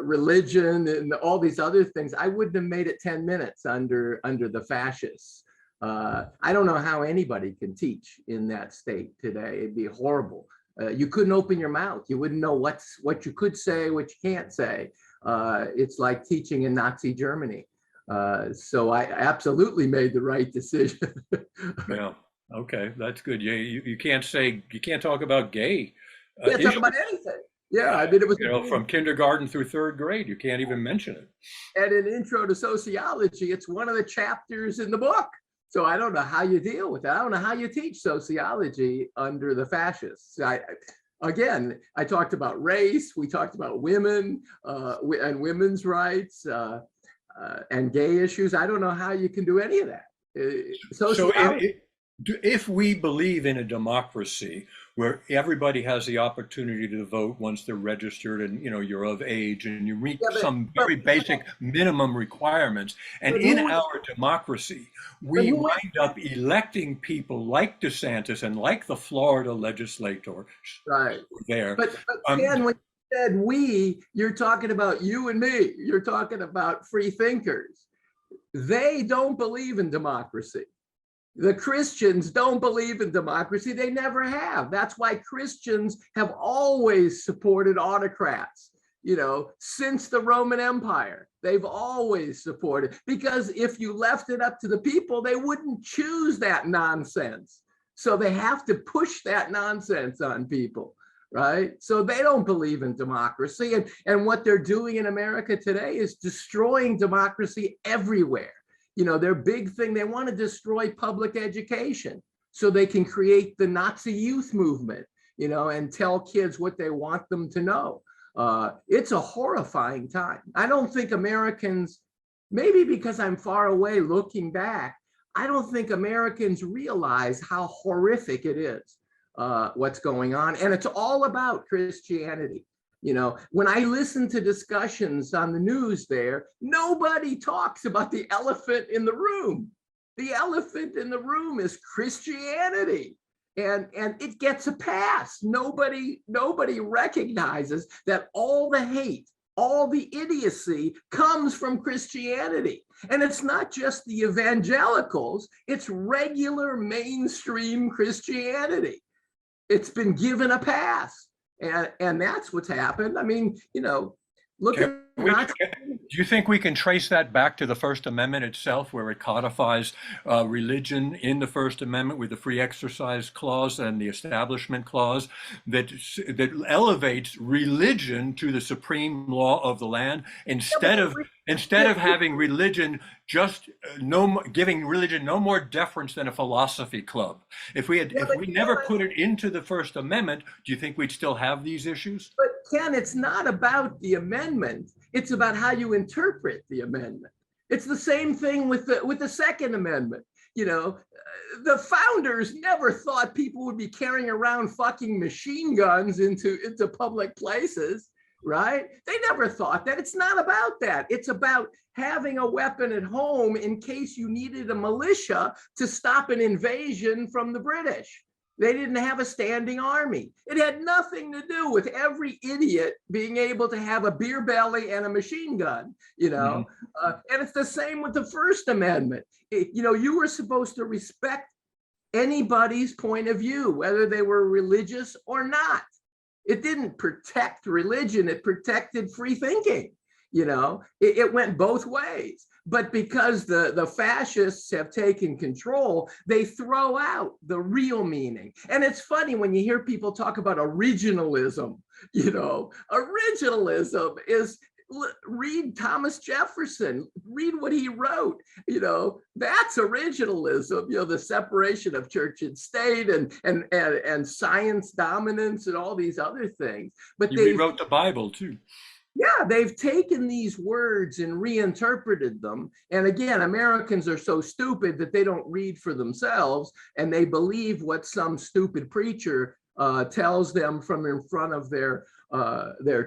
religion and all these other things. I wouldn't have made it 10 minutes under the fascists. I don't know how anybody can teach in that state today. It'd be horrible. You couldn't open your mouth. You wouldn't know what you could say, what you can't say. It's like teaching in Nazi Germany. So I absolutely made the right decision. Yeah. Okay. That's good. Yeah. You can't talk about gay. Can't talk about anything. Yeah. I mean, it was, from kindergarten through third grade, you can't even mention it. and an intro to sociology, it's one of the chapters in the book. So I don't know how you deal with that. I don't know how you teach sociology under the fascists. Again, I talked about race. We talked about women and women's rights. And gay issues. I don't know how you can do any of that. So if we believe in a democracy where everybody has the opportunity to vote once they're registered and you're of age and you meet some very basic minimum requirements, and in our democracy we wind up electing people like DeSantis and like the Florida legislator there. But Ken, when you said we, you're talking about you and me. You're talking about free thinkers. They don't believe in democracy. The Christians don't believe in democracy. They never have. That's why Christians have always supported autocrats. Since the Roman Empire, they've always supported, because if you left it up to the people, they wouldn't choose that nonsense. So they have to push that nonsense on people, right? So they don't believe in democracy. And what they're doing in America today is destroying democracy everywhere. Their big thing, they want to destroy public education so they can create the Nazi youth movement, and tell kids what they want them to know. It's a horrifying time. I don't think Americans, maybe because I'm far away looking back, I don't think Americans realize how horrific it is, what's going on. And it's all about Christianity. When I listen to discussions on the news there, nobody talks about the elephant in the room. The elephant in the room is Christianity. And it gets a pass. Nobody recognizes that all the hate, all the idiocy comes from Christianity. And it's not just the evangelicals, it's regular mainstream Christianity. It's been given a pass. And that's what's happened. I mean, look at. Do you think we can trace that back to the First Amendment itself, where it codifies religion in the First Amendment with the Free Exercise Clause and the Establishment Clause that elevates religion to the supreme law of the land instead of having religion just giving religion no more deference than a philosophy club? If we never put it into the First Amendment, do you think we'd still have these issues? But Ken, it's not about the amendment. It's about how you interpret the amendment. It's the same thing with the Second Amendment. The founders never thought people would be carrying around fucking machine guns into public places, right? They never thought that. It's not about that. It's about having a weapon at home in case you needed a militia to stop an invasion from the British. They didn't have a standing army. It had nothing to do with every idiot being able to have a beer belly and a machine gun, you know? And it's the same with the First Amendment. You know, you were supposed to respect anybody's point of view, whether they were religious or not. It didn't protect religion, it protected free thinking. You know, it went both ways. But because the fascists have taken control, they throw out the real meaning. And it's funny when you hear people talk about originalism, you know, originalism is, read Thomas Jefferson, read what he wrote, you know, that's originalism, you know, the separation of church and state and science dominance and all these other things. But he they rewrote the Bible too. Yeah, they've taken these words and reinterpreted them. And again, Americans are so stupid that they don't read for themselves and they believe what some stupid preacher tells them from in front of their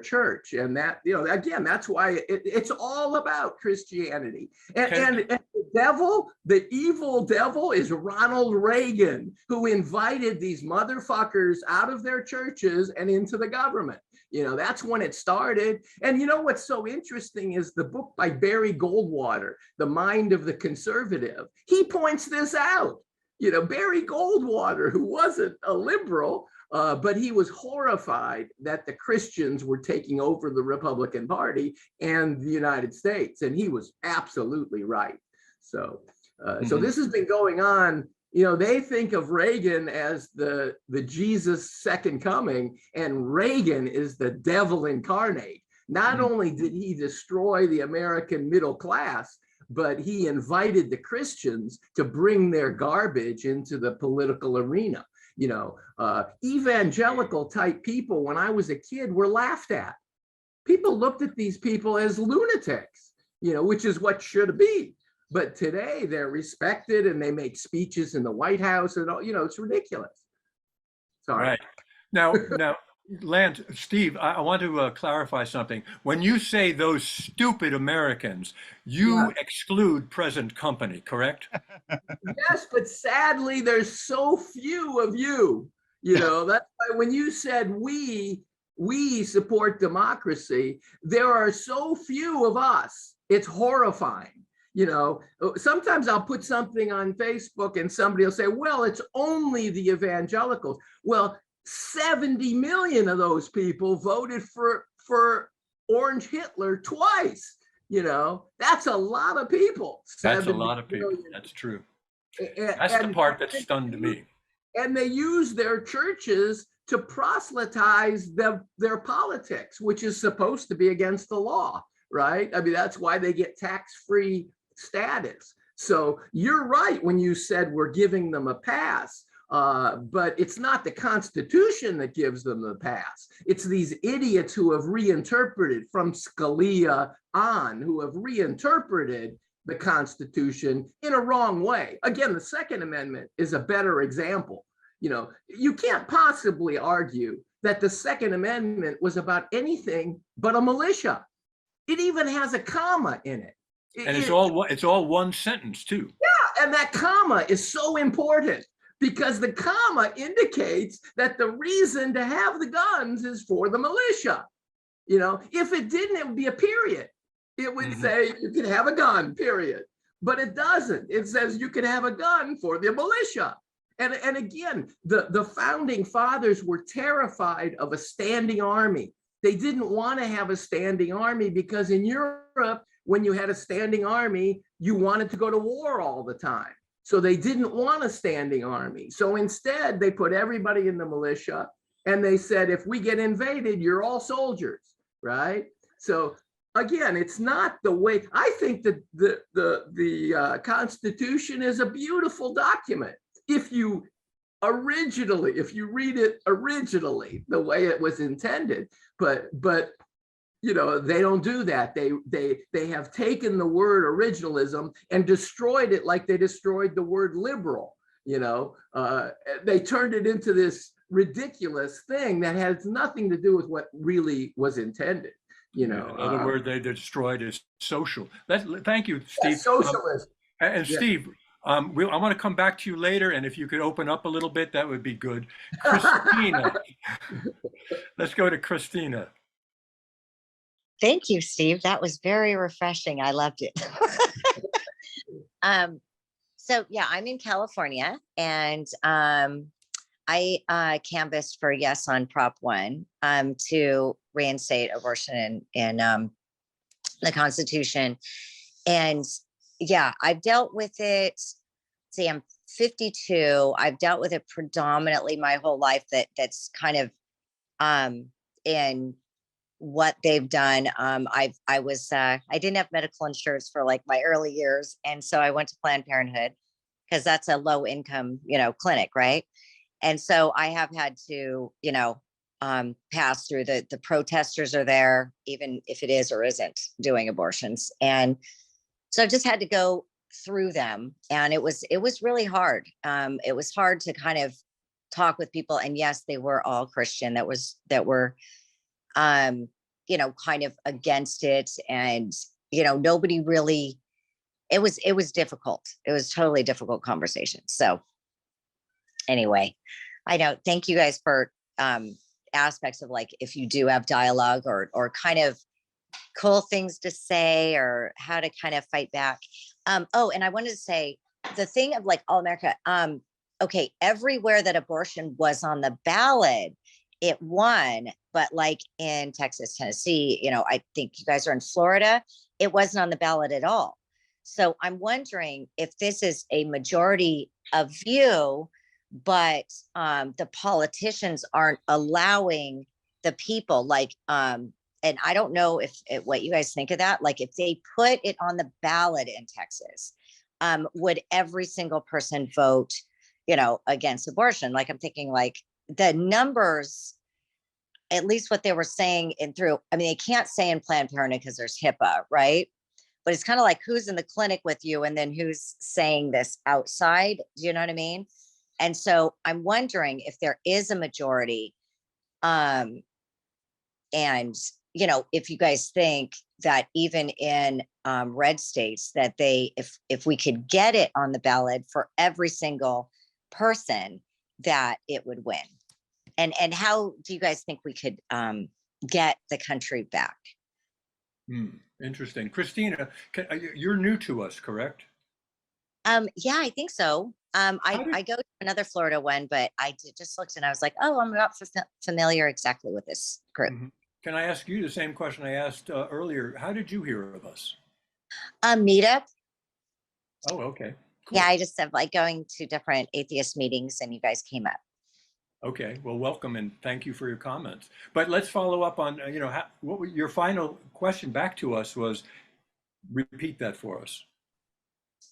church. And that, you know, again, that's why it's all about Christianity. And the devil, the evil devil, is Ronald Reagan, who invited these motherfuckers out of their churches and into the government. You know, that's when it started. And you know what's so interesting is the book by Barry Goldwater, The Mind of the Conservative. He points this out. You know, Barry Goldwater, who wasn't a liberal, but he was horrified that the Christians were taking over the Republican Party and the United States. And he was absolutely right. So, so this has been going on. You know, they think of Reagan as the Jesus second coming, and Reagan is the devil incarnate. Not only did he destroy the American middle class, but he invited the Christians to bring their garbage into the political arena. You know, evangelical type people, when I was a kid, were laughed at. People looked at these people as lunatics, you know, which is what should be. But today they're respected and they make speeches in the White House and all, you know, it's ridiculous. Sorry. Right. Now, Lance, Steve, I want to clarify something. When you say those stupid Americans, you exclude present company, correct? Yes, but sadly, there's so few of you. You know, that's why when you said we support democracy, there are so few of us. It's horrifying. You know, sometimes I'll put something on Facebook and somebody will say, well, it's only the evangelicals. Well, 70 million of those people voted for Orange Hitler twice. You know, that's a lot of people. That's a lot of people. That's true. That's the part that stunned me. And they use their churches to proselytize their politics, which is supposed to be against the law, right? I mean, that's why they get tax-free status. So you're right when you said we're giving them a pass, but it's not the Constitution that gives them the pass. It's these idiots who have reinterpreted from Scalia on, who have reinterpreted the Constitution in a wrong way. Again, the Second Amendment is a better example. You know, you can't possibly argue that the Second Amendment was about anything but a militia. It even has a comma in it. And it's all one sentence too. Yeah, and that comma is so important because the comma indicates that the reason to have the guns is for the militia. You know, if it didn't, it would be a period. It would say you can have a gun, period. But it doesn't. It says you can have a gun for the militia. And again, the founding fathers were terrified of a standing army. They didn't want to have a standing army because in Europe, when you had a standing army, you wanted to go to war all the time. So they didn't want a standing army. So instead, they put everybody in the militia and they said, if we get invaded, you're all soldiers, right? So again, it's not the way. I think that the Constitution is a beautiful document. If you read it originally, the way it was intended, but you know, they don't do that. They have taken the word originalism and destroyed it like they destroyed the word liberal. You know, they turned it into this ridiculous thing that has nothing to do with what really was intended. You know, another word they destroyed is social. Thank you, Steve. Socialism. And Steve, I want to come back to you later, and if you could open up a little bit, that would be good. Christina, let's go to Christina. Thank you, Steve. That was very refreshing. I loved it. So yeah, I'm in California, and I canvassed for yes on Prop 1 to reinstate abortion in the Constitution. And yeah, I've dealt with it. See, I'm 52. I've dealt with it predominantly my whole life. That's kind of in what they've done. I didn't have medical insurance for like my early years, and so I went to Planned Parenthood because that's a low income, clinic, right? And so I have had to, pass through the protesters are there, even if it is or isn't doing abortions. And so I've just had to go through them. And it was really hard. It was hard to kind of talk with people. And yes, they were all Christian that were, kind of against it. And, nobody really, it was difficult. It was totally difficult conversation. So anyway, I know, thank you guys for aspects of like, if you do have dialogue or kind of cool things to say or how to kind of fight back. Oh, and I wanted to say the thing of like All America, okay, everywhere that abortion was on the ballot, it won, but like in Texas, Tennessee, I think you guys are in Florida, it wasn't on the ballot at all. So I'm wondering if this is a majority of view, but the politicians aren't allowing the people and I don't know what you guys think of that. Like if they put it on the ballot in Texas, would every single person vote, against abortion? Like I'm thinking like the numbers, at least what they were saying they can't say in Planned Parenthood because there's HIPAA, right? But it's kind of like who's in the clinic with you and then who's saying this outside. Do you know what I mean? And so I'm wondering if there is a majority, and if you guys think that even in red states that if we could get it on the ballot for every single person, that it would win. And how do you guys think we could get the country back? Interesting. Christina, you're new to us, correct? Yeah, I think so. I go to another Florida one, but I just looked and I was like, oh, I'm not familiar exactly with this group. Can I ask you the same question I asked earlier? How did you hear of us? Meetup. Oh, okay. Cool. Yeah, I just have like going to different atheist meetings and you guys came up. Okay, well, welcome and thank you for your comments. But let's follow up on, your final question back to us was, repeat that for us.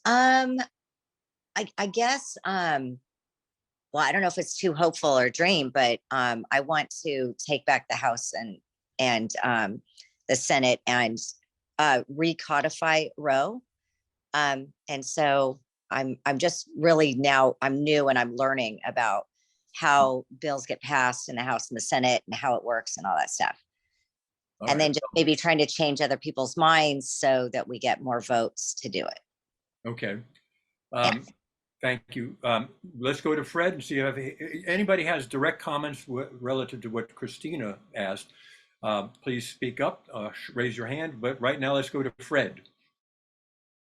I guess, well, I don't know if it's too hopeful or dream, but I want to take back the House and the Senate and recodify Roe. And so I'm just really now I'm new and I'm learning about how bills get passed in the House and the Senate and how it works and all that stuff. And then just maybe trying to change other people's minds so that we get more votes to do it. Okay. Thank you. Let's go to Fred and see if anybody has direct comments relative to what Christina asked. Please speak up, raise your hand. But right now, let's go to Fred.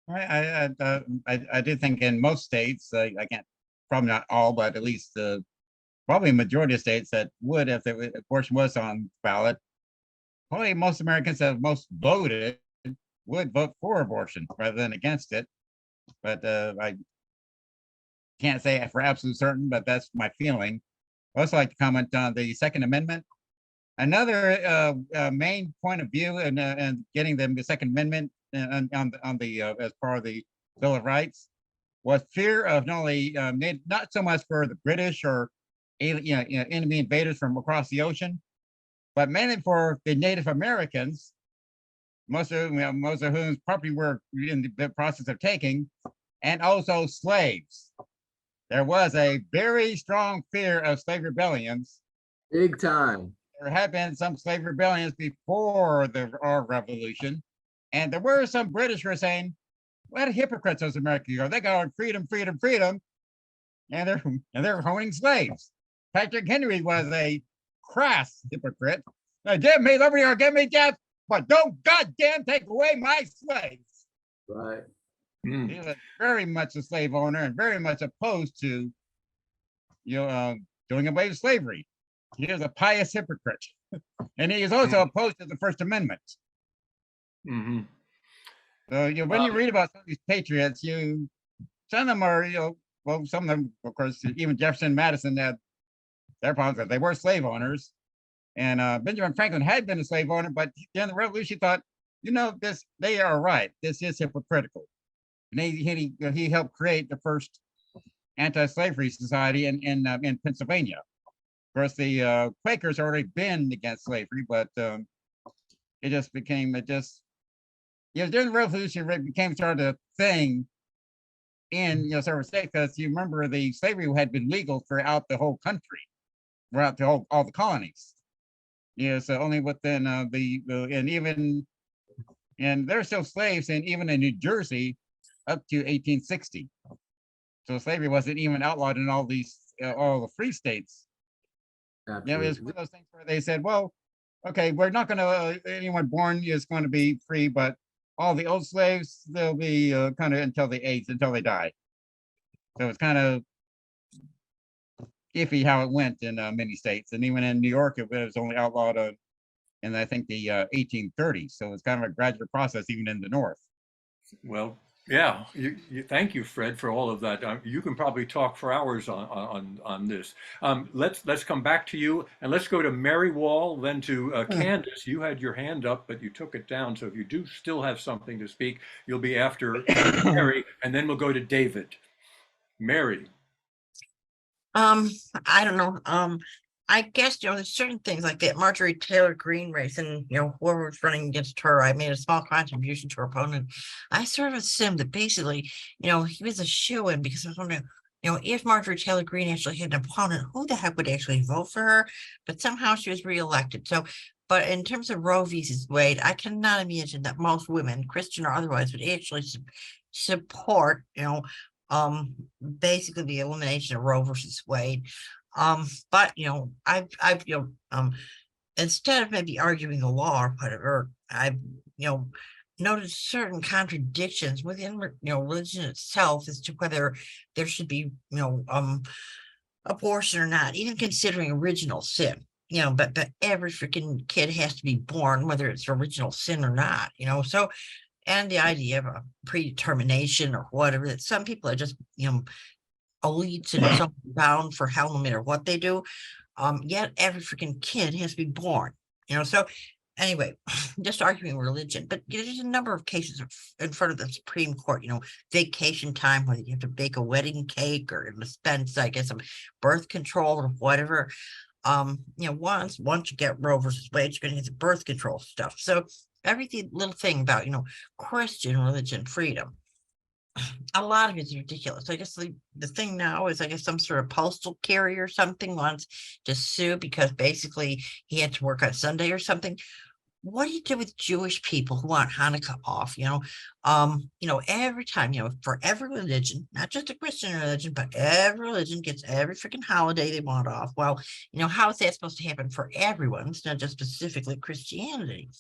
I do think in most states, I can't, probably not all, but at least probably a majority of states that would, if the abortion was on ballot, probably most Americans that most voted would vote for abortion rather than against it. But I can't say for absolute certain, but that's my feeling. I'd also like to comment on the Second Amendment. Another main point of view and getting the Second Amendment on the as part of the Bill of Rights was fear of not only not so much for the British or enemy invaders from across the ocean, but mainly for the Native Americans, most of whose property we're in the process of taking, and also slaves. There was a very strong fear of slave rebellions. Big time. There had been some slave rebellions before our revolution, and there were some British who were saying, what hypocrites those Americans are. They got on freedom, freedom, freedom, and they're owning slaves. Patrick Henry was a crass hypocrite. Give me liberty or give me death, but don't goddamn take away my slaves. Right. He was very much a slave owner and very much opposed to, doing away with slavery. He was a pious hypocrite, and he is also opposed to the First Amendment. Mm-hmm. So when you read about some of these patriots, some of them are, well, some of them, of course, even Jefferson, Madison had their problems that they were slave owners, and Benjamin Franklin had been a slave owner, but during the Revolution, he thought, they are right. This is hypocritical, and he helped create the first anti-slavery society in Pennsylvania. Of course, the Quakers already been against slavery, but during the Revolution, it became sort of a thing in several states, because you remember the slavery had been legal throughout the whole country, throughout all the colonies. So only within and there's still slaves even in New Jersey up to 1860. So slavery wasn't even outlawed in all the free states. It was one of those things where they said, well, okay, we're not going to, anyone born is going to be free, but all the old slaves, they'll be kind of until they die. So it's kind of iffy how it went in many states. And even in New York, it was only outlawed in, I think, the 1830s. So it's kind of a gradual process even in the North. Well, yeah, thank you, Fred, for all of that. You can probably talk for hours on this. Let's come back to you, and let's go to Mary Wall, then to Candace. You had your hand up, but you took it down. So if you do still have something to speak, you'll be after Mary, and then we'll go to David. Mary. I don't know. I guess, there's certain things like that Marjorie Taylor Greene race, and, whoever was running against her, I made a small contribution to her opponent. I sort of assumed that basically, he was a shoo-in, because I was wondering, if Marjorie Taylor Greene actually had an opponent, who the heck would actually vote for her? But somehow she was reelected. So, but in terms of Roe v. Wade, I cannot imagine that most women, Christian or otherwise, would actually support, basically the elimination of Roe versus Wade. But I've instead of maybe arguing the law or whatever, I've noticed certain contradictions within religion itself as to whether there should be abortion or not, even considering original sin. But every freaking kid has to be born, whether it's original sin or not. So, and the idea of a predetermination or whatever, that some people are just elites and so bound for hell no matter what they do. Yet every freaking kid has to be born, so anyway, just arguing religion. But there's a number of cases in front of the Supreme Court, vacation time, whether you have to bake a wedding cake or dispense, I guess, some birth control or whatever. Once you get Roe versus Wade, you're going to get the birth control stuff. So every little thing about, Christian religion freedom, a lot of it's ridiculous. I guess the thing now is, I guess, some sort of postal carrier or something wants to sue because basically he had to work on Sunday or something. What do you do with Jewish people who want Hanukkah off? Every time, for every religion, not just a Christian religion, but every religion gets every freaking holiday they want off. Well, how is that supposed to happen for everyone? It's not just specifically Christianity.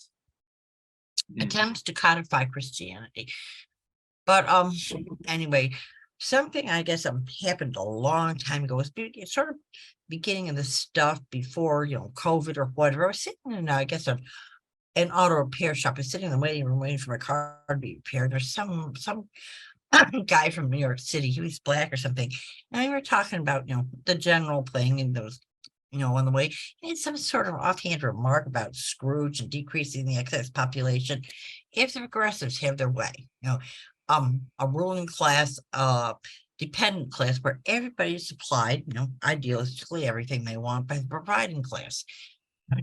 Attempts to codify Christianity. But anyway, something I guess happened a long time ago was sort of beginning of the stuff before COVID or whatever. I was sitting in I guess an auto repair shop. I was sitting in the waiting room waiting for my car to be repaired. There's some guy from New York City. He was black or something, and we were talking about the general thing and those on the way. He had some sort of offhand remark about Scrooge and decreasing the excess population if the progressives have their way. A ruling class, dependent class where everybody is supplied, idealistically everything they want by the providing class.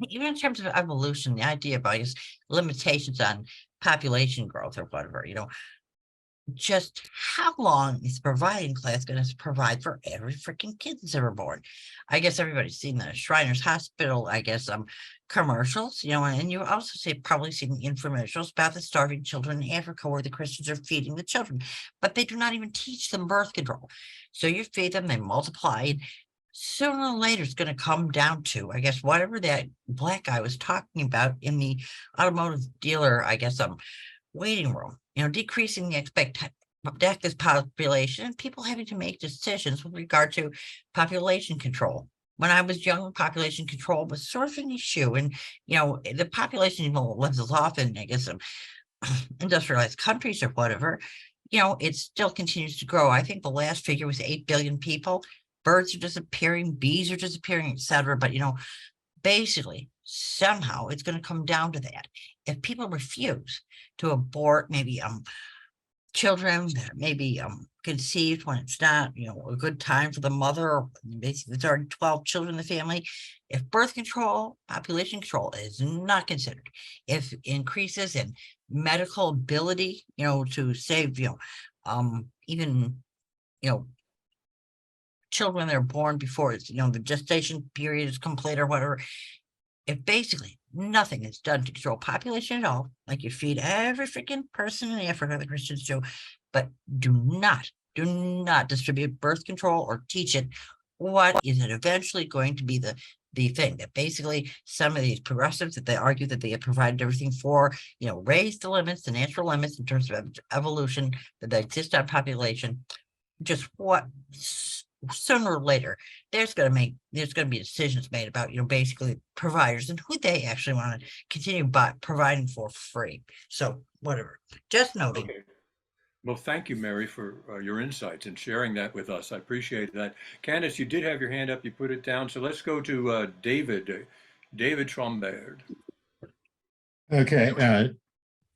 Even in terms of evolution, the idea about limitations on population growth or whatever, just how long is the providing class going to provide for every freaking kid that's ever born? I guess everybody's seen the Shriners Hospital, I guess, commercials, and you also probably seen the infomercials about the starving children in Africa where the Christians are feeding the children, but they do not even teach them birth control. So you feed them, they multiply, and sooner or later it's going to come down to, I guess, whatever that black guy was talking about in the automotive dealer, I guess, waiting room, decreasing the objective population and people having to make decisions with regard to population control. When I was young, population control was sort of an issue. And, the population even lives off in, I guess, some industrialized countries or whatever, it still continues to grow. I think the last figure was 8 billion people. Birds are disappearing, bees are disappearing, etc. But, basically, somehow it's going to come down to that. If people refuse to abort maybe children that may be conceived when it's not, a good time for the mother, or basically there's already 12 children in the family. If birth control, population control is not considered, if increases in medical ability, to save, even, children that are born before it's, the gestation period is complete or whatever, if basically nothing is done to control population at all, like you feed every freaking person in Africa, the Christians do, but do not distribute birth control or teach it, what is it eventually going to be the thing that basically some of these progressives that they argue that they have provided everything for, raise the limits, the natural limits in terms of evolution that exist on population, just what sooner or later there's going to be decisions made about, basically providers and who they actually want to continue providing for free. So whatever, just noting. Okay. Well, thank you, Mary, for your insights and sharing that with us. I appreciate that. Candace, you did have your hand up. You put it down. So let's go to David Trombard. Okay,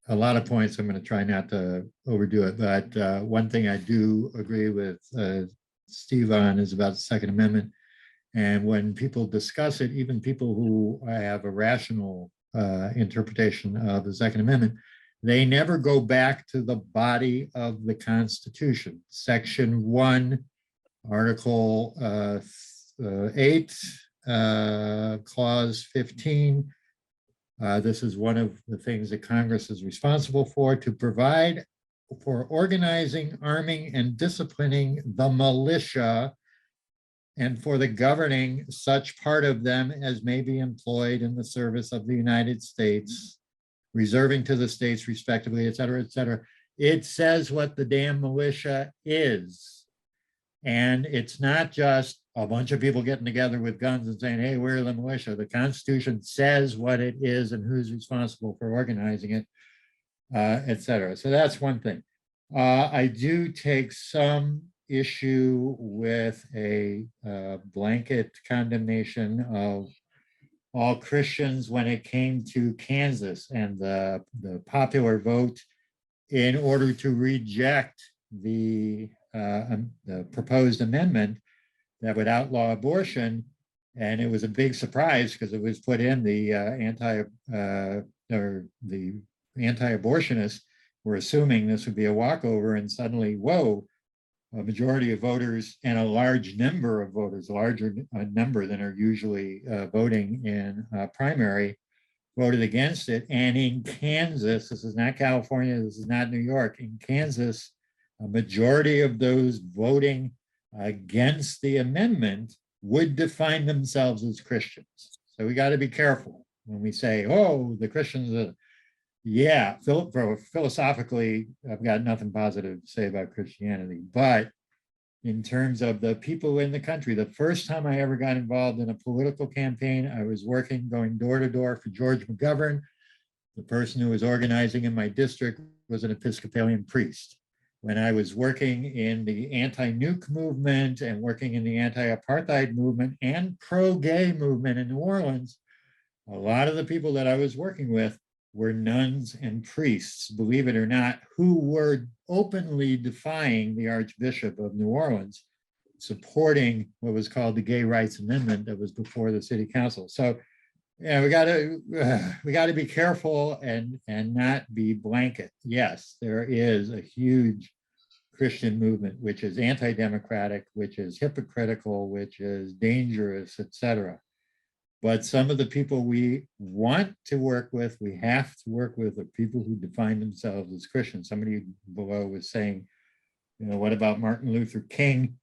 a lot of points. I'm going to try not to overdo it, but one thing I do agree with Steve on is about the Second Amendment. And when people discuss it, even people who have a rational interpretation of the Second Amendment, they never go back to the body of the Constitution. Section 1, Article 8, Clause 15. This is one of the things that Congress is responsible for, to provide for organizing, arming, and disciplining the militia, and for the governing such part of them as may be employed in the service of the United States, reserving to the states respectively, et cetera, et cetera. It says what the damn militia is. And it's not just a bunch of people getting together with guns and saying, hey, we're the militia. The Constitution says what it is and who's responsible for organizing it, et cetera. So that's one thing. I do take some issue with a blanket condemnation of all Christians when it came to Kansas and the popular vote in order to reject the proposed amendment that would outlaw abortion. And it was a big surprise because it was put in the anti-abortionists were assuming this would be a walkover, and suddenly, whoa, a majority of voters and a large number of voters, a larger number than are usually voting in primary, voted against it. And in Kansas, this is not California, this is not New York, in Kansas, a majority of those voting against the amendment would define themselves as Christians. So we got to be careful when we say, oh, the Christians, philosophically, I've got nothing positive to say about Christianity, but in terms of the people in the country, the first time I ever got involved in a political campaign, I was going door to door for George McGovern. The person who was organizing in my district was an Episcopalian priest. When I was working in the anti-nuke movement and working in the anti-apartheid movement and pro-gay movement in New Orleans, a lot of the people that I was working with were nuns and priests, believe it or not, who were openly defying the Archbishop of New Orleans, supporting what was called the Gay Rights Amendment that was before the city council. So, yeah, we got to be careful and not be blanket. Yes, there is a huge Christian movement, which is anti-democratic, which is hypocritical, which is dangerous, etc. But some of the people we want to work with, we have to work with, are people who define themselves as Christians. Somebody below was saying, you know, what about Martin Luther King?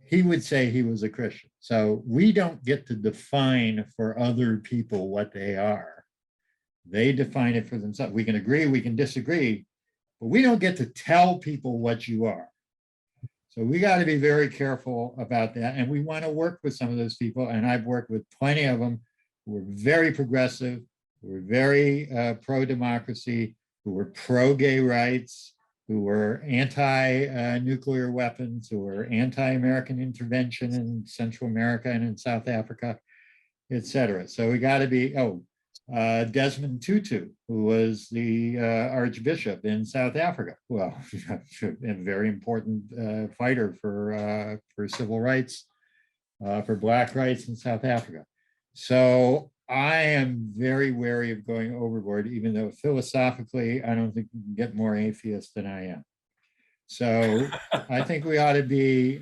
He would say he was a Christian. So we don't get to define for other people what they are. They define it for themselves. We can agree, we can disagree, but we don't get to tell people what you are. So we got to be very careful about that. And we want to work with some of those people. And I've worked with plenty of them who were very progressive, who were very pro-democracy, who were pro-gay rights, who were anti-nuclear weapons, who were anti-American intervention in Central America and in South Africa, et cetera. So we got to be, Desmond Tutu, who was the Archbishop in South Africa. Well, a very important fighter for civil rights, for Black rights in South Africa. So I am very wary of going overboard, even though philosophically, I don't think you can get more atheist than I am. So I think we ought to be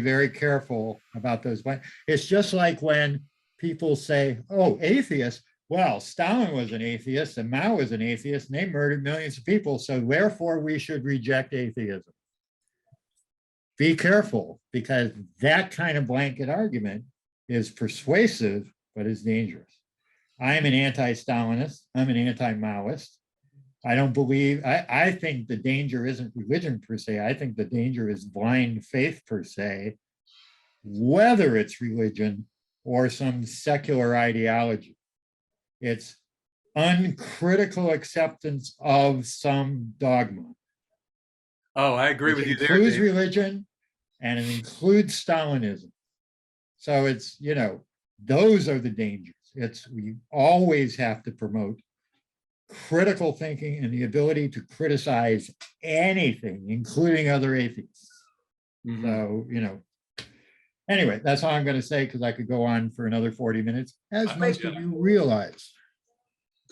very careful about those. It's just like when people say, oh, atheist. Well, Stalin was an atheist and Mao was an atheist and they murdered millions of people. So therefore we should reject atheism. Be careful, because that kind of blanket argument is persuasive, but is dangerous. I am an anti-Stalinist. I'm an anti-Maoist. I don't believe, I think the danger isn't religion per se. I think the danger is blind faith per se, whether it's religion or some secular ideology. It's uncritical acceptance of some dogma. Oh, I agree with you there. It includes religion and it includes Stalinism. So it's, you know, those are the dangers. We always have to promote critical thinking and the ability to criticize anything, including other atheists. Mm-hmm. So, you know, anyway, that's all I'm going to say, because I could go on for another 40 minutes, as most of you realize.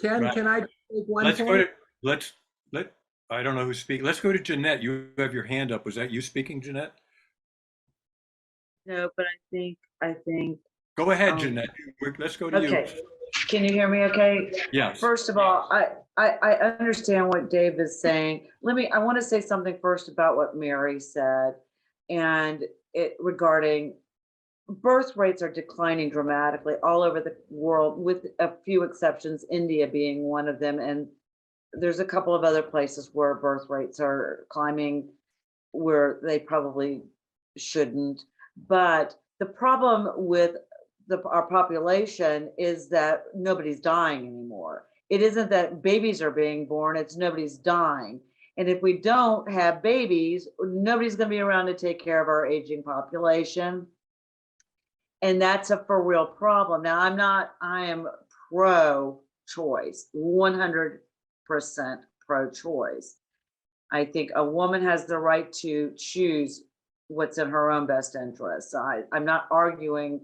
Ken, right. Can I take one Let's point? go to, I don't know who's speaking. Let's go to Jeanette. You have your hand up. Was that you speaking, Jeanette? No, but I think. Go ahead, Jeanette. Let's go to you. Okay. Can you hear me okay? Yes. First of all, I understand what Dave is saying. I want to say something first about what Mary said, and regarding birth rates are declining dramatically all over the world, with a few exceptions, India being one of them. And there's a couple of other places where birth rates are climbing where they probably shouldn't. But the problem with our population is that nobody's dying anymore. It isn't that babies are being born, it's nobody's dying. And if we don't have babies, nobody's going to be around to take care of our aging population. And that's a for real problem. Now, I am pro-choice, 100% pro-choice. I think a woman has the right to choose what's in her own best interest. I'm not arguing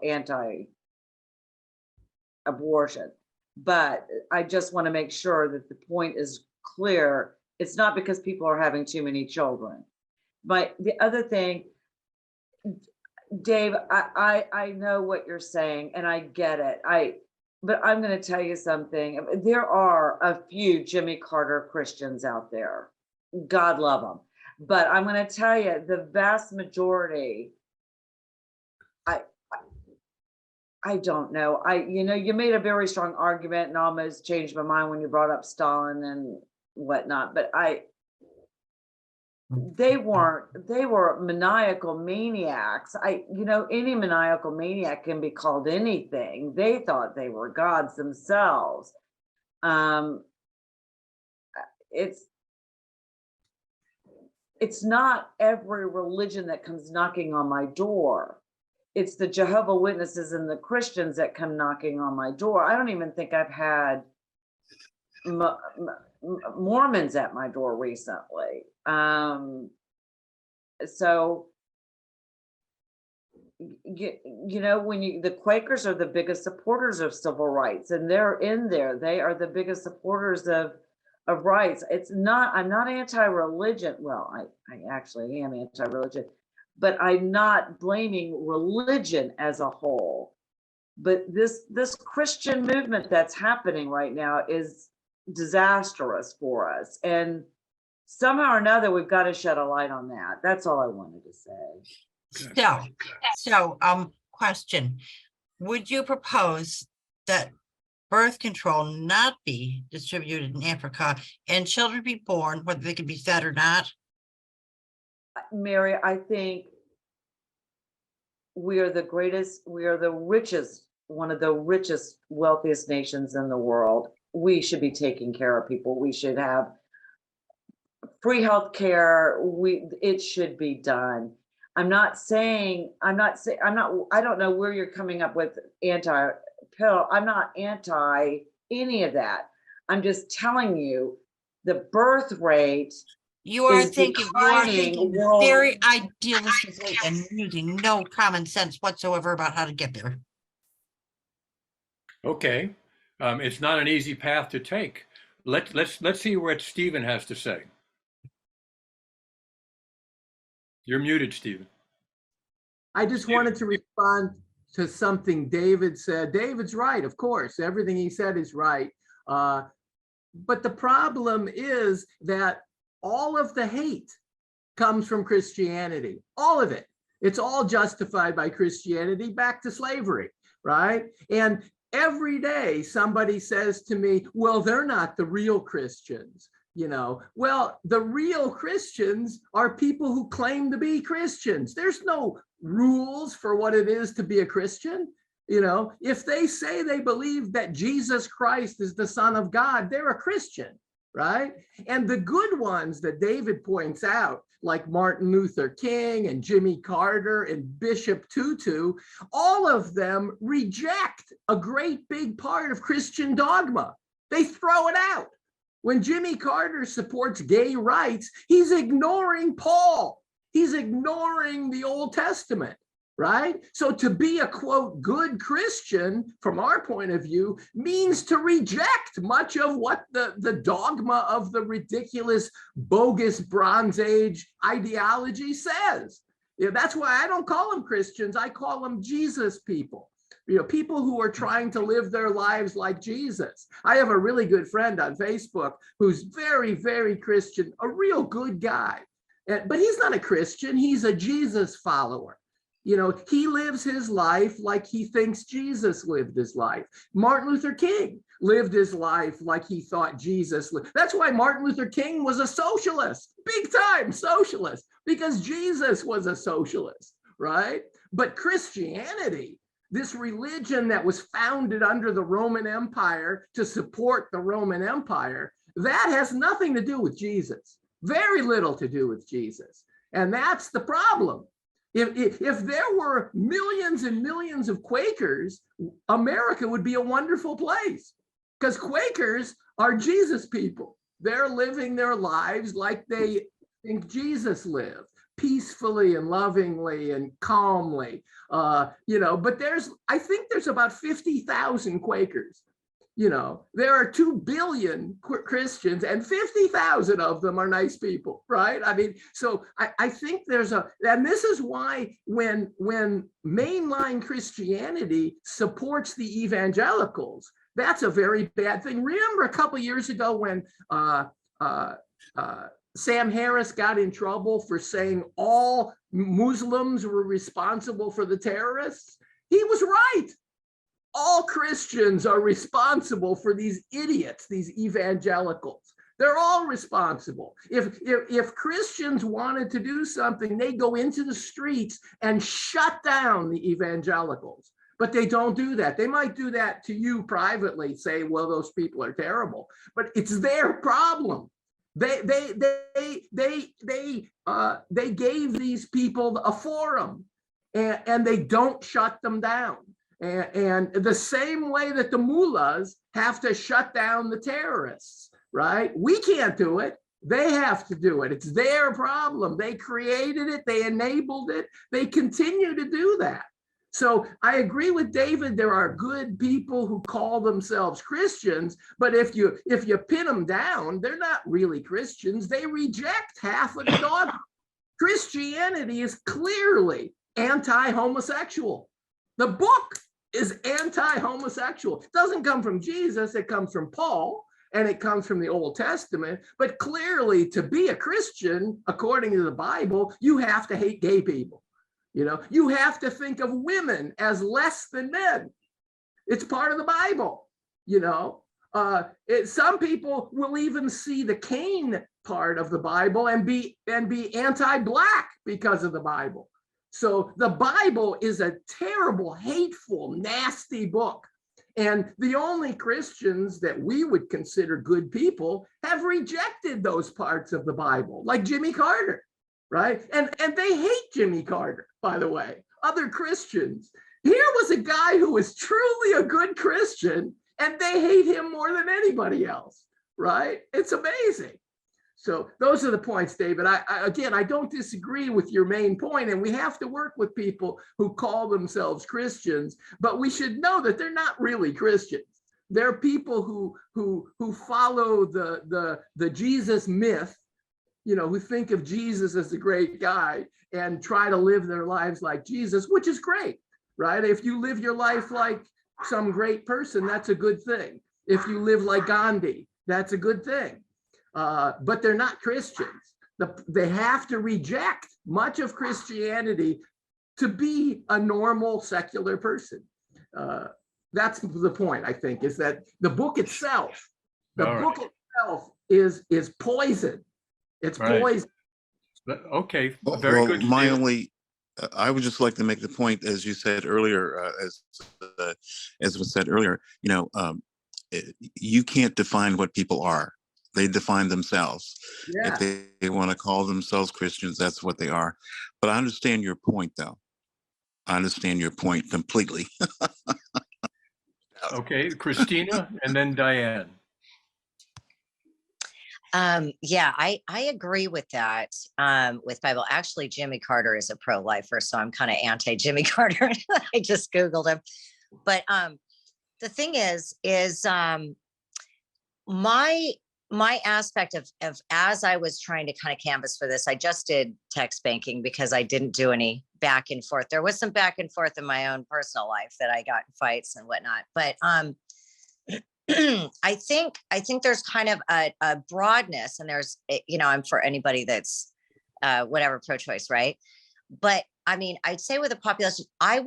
anti-abortion, but I just want to make sure that the point is clear. It's not because people are having too many children. But the other thing, Dave, I know what you're saying and I get it. But I'm going to tell you something. There are a few Jimmy Carter Christians out there. God love them. But I'm going to tell you, the vast majority, I don't know. You made a very strong argument and almost changed my mind when you brought up Stalin and whatnot. But they were maniacal maniacs. Any maniacal maniac can be called anything. They thought they were gods themselves. It's not every religion that comes knocking on my door. It's the Jehovah's Witnesses and the Christians that come knocking on my door. I don't even think I've had Mormons at my door recently. So, the Quakers are the biggest supporters of civil rights, and they're in there. They are the biggest supporters of of rights. I'm not anti-religion. Well, I actually am anti-religion, but I'm not blaming religion as a whole. But this Christian movement that's happening right now is disastrous for us. And somehow or another, we've got to shed a light on that. That's all I wanted to say. Question. Would you propose that birth control not be distributed in Africa and children be born, whether they can be fed or not? Mary, I think we are the richest, one of the richest, wealthiest nations in the world. We should be taking care of people. We should have free health care. It should be done. I don't know where you're coming up with anti-pill. I'm not anti any of that. I'm just telling you the birth rate. You are is thinking declining very idealistically and using no common sense whatsoever about how to get there. Okay, it's not an easy path to take. Let's see what Stephen has to say. You're muted, Stephen. I just wanted to respond to something David said. David's right, of course. Everything he said is right. But the problem is that all of the hate comes from Christianity, all of it. It's all justified by Christianity back to slavery, right? And every day somebody says to me, well, they're not the real Christians. Well, the real Christians are people who claim to be Christians. There's no rules for what it is to be a Christian. If they say they believe that Jesus Christ is the Son of God, they're a Christian, right? And the good ones that David points out, like Martin Luther King and Jimmy Carter and Bishop Tutu, all of them reject a great big part of Christian dogma. They throw it out. When Jimmy Carter supports gay rights, he's ignoring Paul. He's ignoring the Old Testament, right? So to be a, quote, good Christian, from our point of view, means to reject much of what the dogma of the ridiculous, bogus Bronze Age ideology says. That's why I don't call them Christians. I call them Jesus people. People who are trying to live their lives like Jesus. I have a really good friend on Facebook who's very, very Christian, a real good guy. But he's not a Christian. He's a Jesus follower. He lives his life like he thinks Jesus lived his life. Martin Luther King lived his life like he thought Jesus lived. That's why Martin Luther King was a socialist, big time socialist, because Jesus was a socialist, right? But Christianity, this religion that was founded under the Roman Empire to support the Roman Empire, that has nothing to do with Jesus, very little to do with Jesus. And that's the problem. If there were millions and millions of Quakers, America would be a wonderful place, because Quakers are Jesus people. They're living their lives like they think Jesus lived, peacefully and lovingly and calmly, but I think there's about 50,000 Quakers. There are 2 billion Christians and 50,000 of them are nice people, right? I mean, so I think and this is why when mainline Christianity supports the evangelicals, that's a very bad thing. Remember a couple of years ago when Sam Harris got in trouble for saying all Muslims were responsible for the terrorists? He was right. All Christians are responsible for these idiots, these evangelicals. They're all responsible. If Christians wanted to do something, they go into the streets and shut down the evangelicals. But they don't do that. They might do that to you privately, say, well, those people are terrible, but it's their problem. They gave these people a forum, and they don't shut them down. And the same way that the mullahs have to shut down the terrorists, right? We can't do it. They have to do it. It's their problem. They created it. They enabled it. They continue to do that. So I agree with David. There are good people who call themselves Christians, but if you pin them down, they're not really Christians. They reject half of the dogma. Christianity is clearly anti-homosexual. The book is anti-homosexual. It doesn't come from Jesus, it comes from Paul, and it comes from the Old Testament. But clearly, to be a Christian, according to the Bible, you have to hate gay people. You know, you have to think of women as less than men. It's part of the Bible, you know. Some people will even see the Cain part of the Bible and be anti-black because of the Bible. So the Bible is a terrible, hateful, nasty book. And the only Christians that we would consider good people have rejected those parts of the Bible, like Jimmy Carter, right? And they hate Jimmy Carter, by the way, other Christians. Here was a guy who was truly a good Christian, and they hate him more than anybody else, right? It's amazing. So those are the points, David. I don't disagree with your main point, and we have to work with people who call themselves Christians, but we should know that they're not really Christians. They're people who follow the Jesus myth, you know, who think of Jesus as the great guy and try to live their lives like Jesus, which is great, right? If you live your life like some great person, that's a good thing. If you live like Gandhi, that's a good thing. But they're not Christians. They have to reject much of Christianity to be a normal secular person. That's the point, I think, is that the book itself, is poison. It's poison. Okay, very good. I would just like to make the point, as you said earlier, as was said earlier, you know, you can't define what people are. They define themselves. Yeah. If they want to call themselves Christians, that's what they are. But I understand your point, though. I understand your point completely. Okay, Christina, and then Diane. Yeah, I agree with that. With Bible, actually, Jimmy Carter is a pro-lifer, so I'm kind of anti-Jimmy Carter. I just Googled him. But the thing is my aspect of as I was trying to kind of canvas for this, I just did text banking because I didn't do any back and forth. There was some back and forth in my own personal life that I got in fights and whatnot. But I think there's kind of a broadness, and there's, you know, I'm for anybody that's whatever pro-choice, right? But I mean, I'd say with the population, I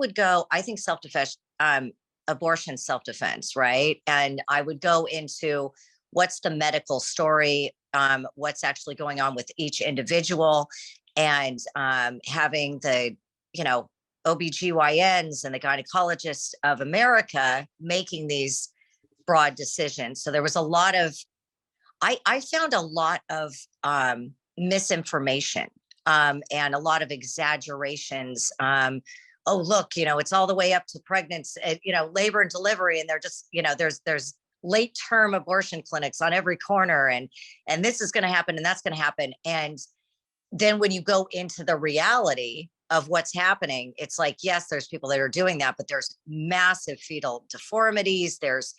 think self-defense, abortion self-defense, right? And I would go into what's the medical story, what's actually going on with each individual, and having the, you know, OBGYNs and the gynecologists of America making these broad decisions. So there was a lot of, I found a lot of misinformation and a lot of exaggerations. Oh, look, you know, it's all the way up to pregnancy, you know, labor and delivery. And they're just, you know, there's late term abortion clinics on every corner, and this is going to happen and that's going to happen. And then when you go into the reality of what's happening, it's like, yes, there's people that are doing that, but there's massive fetal deformities. There's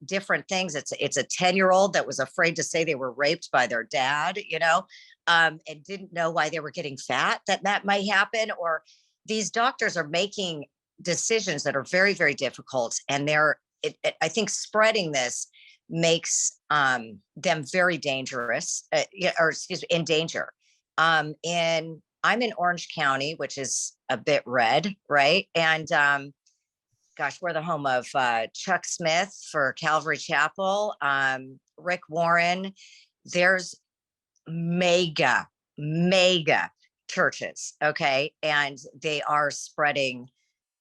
different things. It's a 10-year-old that was afraid to say they were raped by their dad, you know, and didn't know why they were getting fat, that might happen. Or these doctors are making decisions that are very, very difficult. And I think spreading this makes them very dangerous, in danger. And I'm in Orange County, which is a bit red, right? And gosh, we're the home of Chuck Smith for Calvary Chapel, Rick Warren. There's mega churches, okay? And they are spreading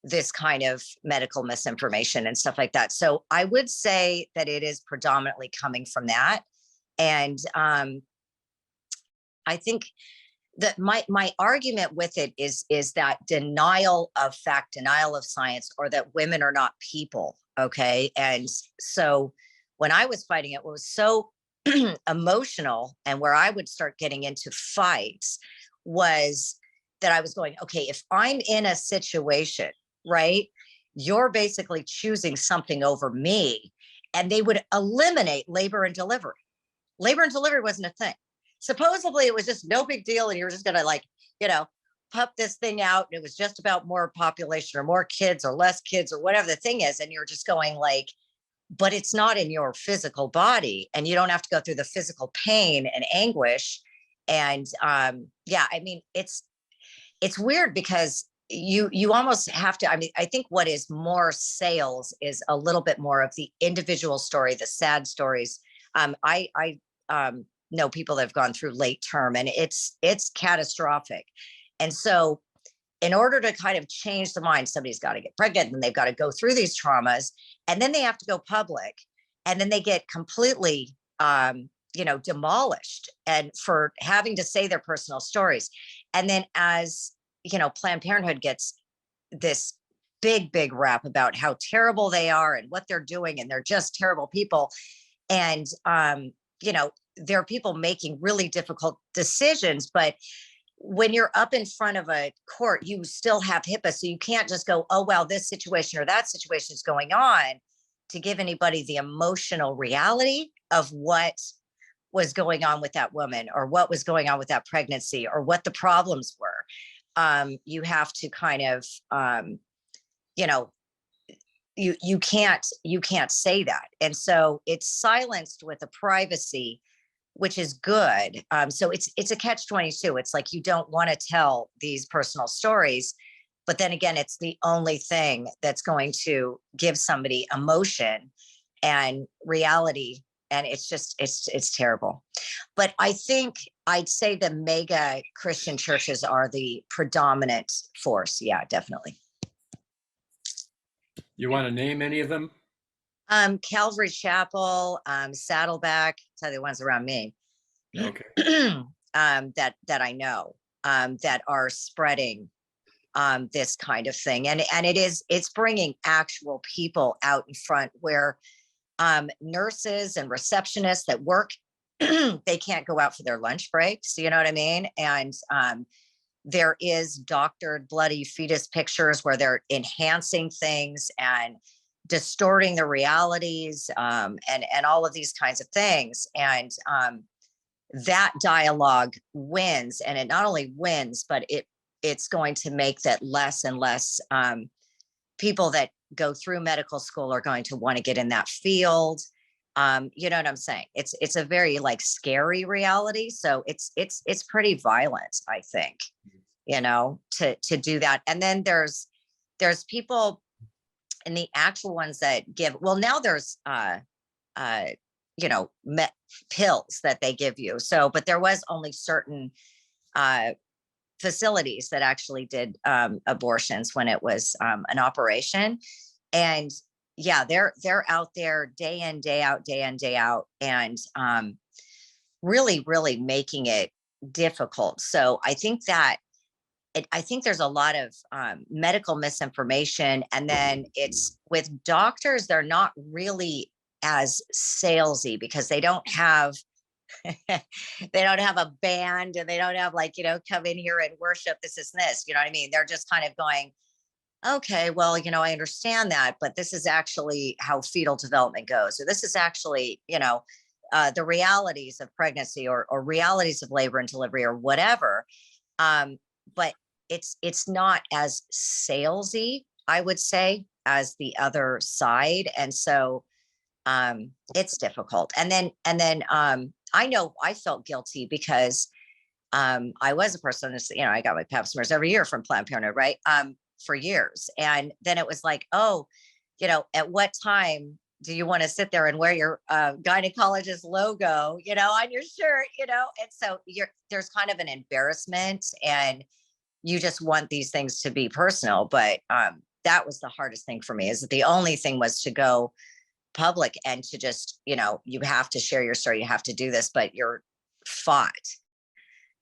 this kind of medical misinformation and stuff like that. So I would say that it is predominantly coming from that. And I think that my argument with it is that denial of fact, denial of science, or that women are not people, okay? And so when I was fighting it, what was so emotional and where I would start getting into fights was that I was going, okay, if I'm in a situation right? You're basically choosing something over me. And they would eliminate labor and delivery. Labor and delivery wasn't a thing. Supposedly it was just no big deal. And you were just going to, like, you know, pump this thing out. And it was just about more population or more kids or less kids or whatever the thing is. And you're just going like, but it's not in your physical body, and you don't have to go through the physical pain and anguish. And yeah, I mean, it's weird because you almost have to, I mean, I think what is more sales is a little bit more of the individual story, the sad stories. I know people that have gone through late term, and it's catastrophic. And so in order to kind of change the mind, somebody's got to get pregnant, and they've got to go through these traumas, and then they have to go public, and then they get completely you know, demolished and for having to say their personal stories. And then as you know, Planned Parenthood gets this big rap about how terrible they are and what they're doing, and they're just terrible people. And you know, there are people making really difficult decisions, but when you're up in front of a court, you still have HIPAA. So you can't just go, oh, well, this situation or that situation is going on, to give anybody the emotional reality of what was going on with that woman, or what was going on with that pregnancy, or what the problems were. You have to kind of, you know, you can't say that. And so it's silenced with a privacy, which is good. So it's a catch-22. It's like, you don't want to tell these personal stories, but then again, it's the only thing that's going to give somebody emotion and reality. And it's just, it's terrible. But I think I'd say the mega Christian churches are the predominant force. Yeah, definitely. You want to name any of them? Calvary Chapel, Saddleback, tell you the ones around me. Okay. that I know, that are spreading this kind of thing. And it's bringing actual people out in front, where nurses and receptionists that work, they can't go out for their lunch breaks. You know what I mean? And there is doctored bloody fetus pictures where they're enhancing things and distorting the realities, and all of these kinds of things. And that dialogue wins, and it not only wins, but it's going to make that less and less people that go through medical school are going to want to get in that field. You know what I'm saying? It's a very like scary reality. So it's pretty violent, I think, you know, to do that. And then there's people in the actual ones that give, well, now there's you know, pills that they give you. So, but there was only certain facilities that actually did abortions when it was an operation. And yeah, they're out there day in, day out, day in, day out, and really making it difficult. So I think that I think there's a lot of medical misinformation. And then it's with doctors, they're not really as salesy, because they don't have a band, and they don't have like, you know, come in here and worship, this is this, you know what I mean? They're just kind of going, okay, well, you know, I understand that, but this is actually how fetal development goes, or this is actually, you know, the realities of pregnancy, or realities of labor and delivery, or whatever. But it's not as salesy, I would say, as the other side. And so it's difficult. And then I know I felt guilty because I was a person, you know, I got my pap smears every year from Planned Parenthood, right? For years. And then it was like, oh, you know, at what time do you want to sit there and wear your gynecologist logo, you know, on your shirt, you know? And so there's kind of an embarrassment, and you just want these things to be personal. But that was the hardest thing for me, is that the only thing was to go public and to just, you know, you have to share your story, you have to do this, but you're fought.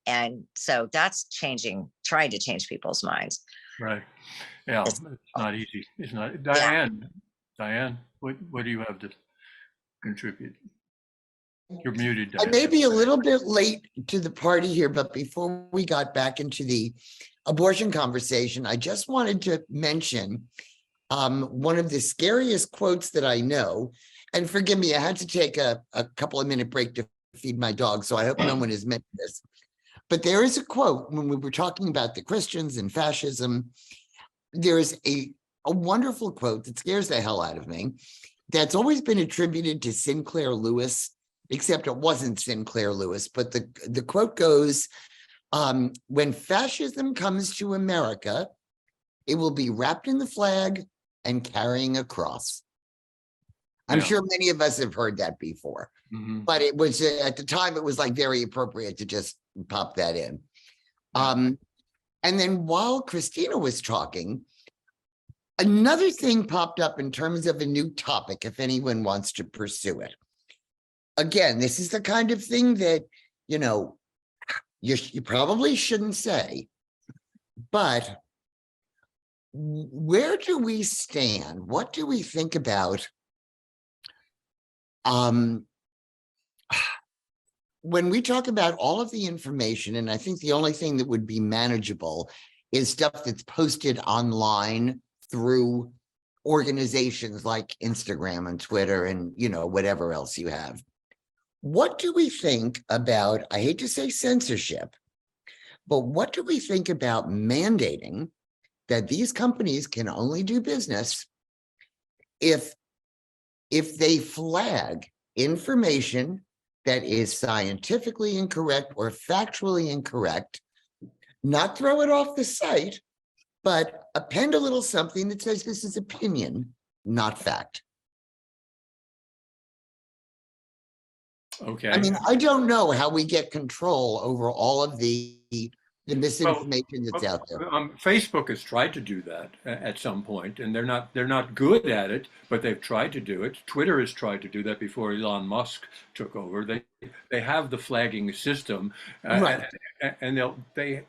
And so that's trying to change people's minds. Right. Yeah, it's not easy. It's not. Diane, what do you have to contribute? You're muted, Diane. I may be a little bit late to the party here, but before we got back into the abortion conversation, I just wanted to mention one of the scariest quotes that I know. And forgive me, I had to take a couple of minute break to feed my dog, so I hope no one has missed this. But there is a quote when we were talking about the Christians and fascism. There is a wonderful quote that scares the hell out of me that's always been attributed to Sinclair Lewis, except it wasn't Sinclair Lewis. But the quote goes, when fascism comes to America, it will be wrapped in the flag and carrying a cross. I'm Yeah. sure many of us have heard that before, but it was at the time, it was like very appropriate to just pop that in. And then while Christina was talking, another thing popped up in terms of a new topic, if anyone wants to pursue it. Again, this is the kind of thing that, you know, you probably shouldn't say, but where do we stand? What do we think about when we talk about all of the information? And I think the only thing that would be manageable is stuff that's posted online through organizations like Instagram and Twitter and, you know, whatever else you have. What do we think about, I hate to say censorship, but what do we think about mandating that these companies can only do business if they flag information that is scientifically incorrect or factually incorrect, not throw it off the site, but append a little something that says this is opinion, not fact? Okay. I mean, I don't know how we get control over all of the misinformation that's out there. Facebook has tried to do that at some point, and they're not good at it, but they've tried to do it. Twitter has tried to do that before Elon Musk took over. They have the flagging system, Right. and they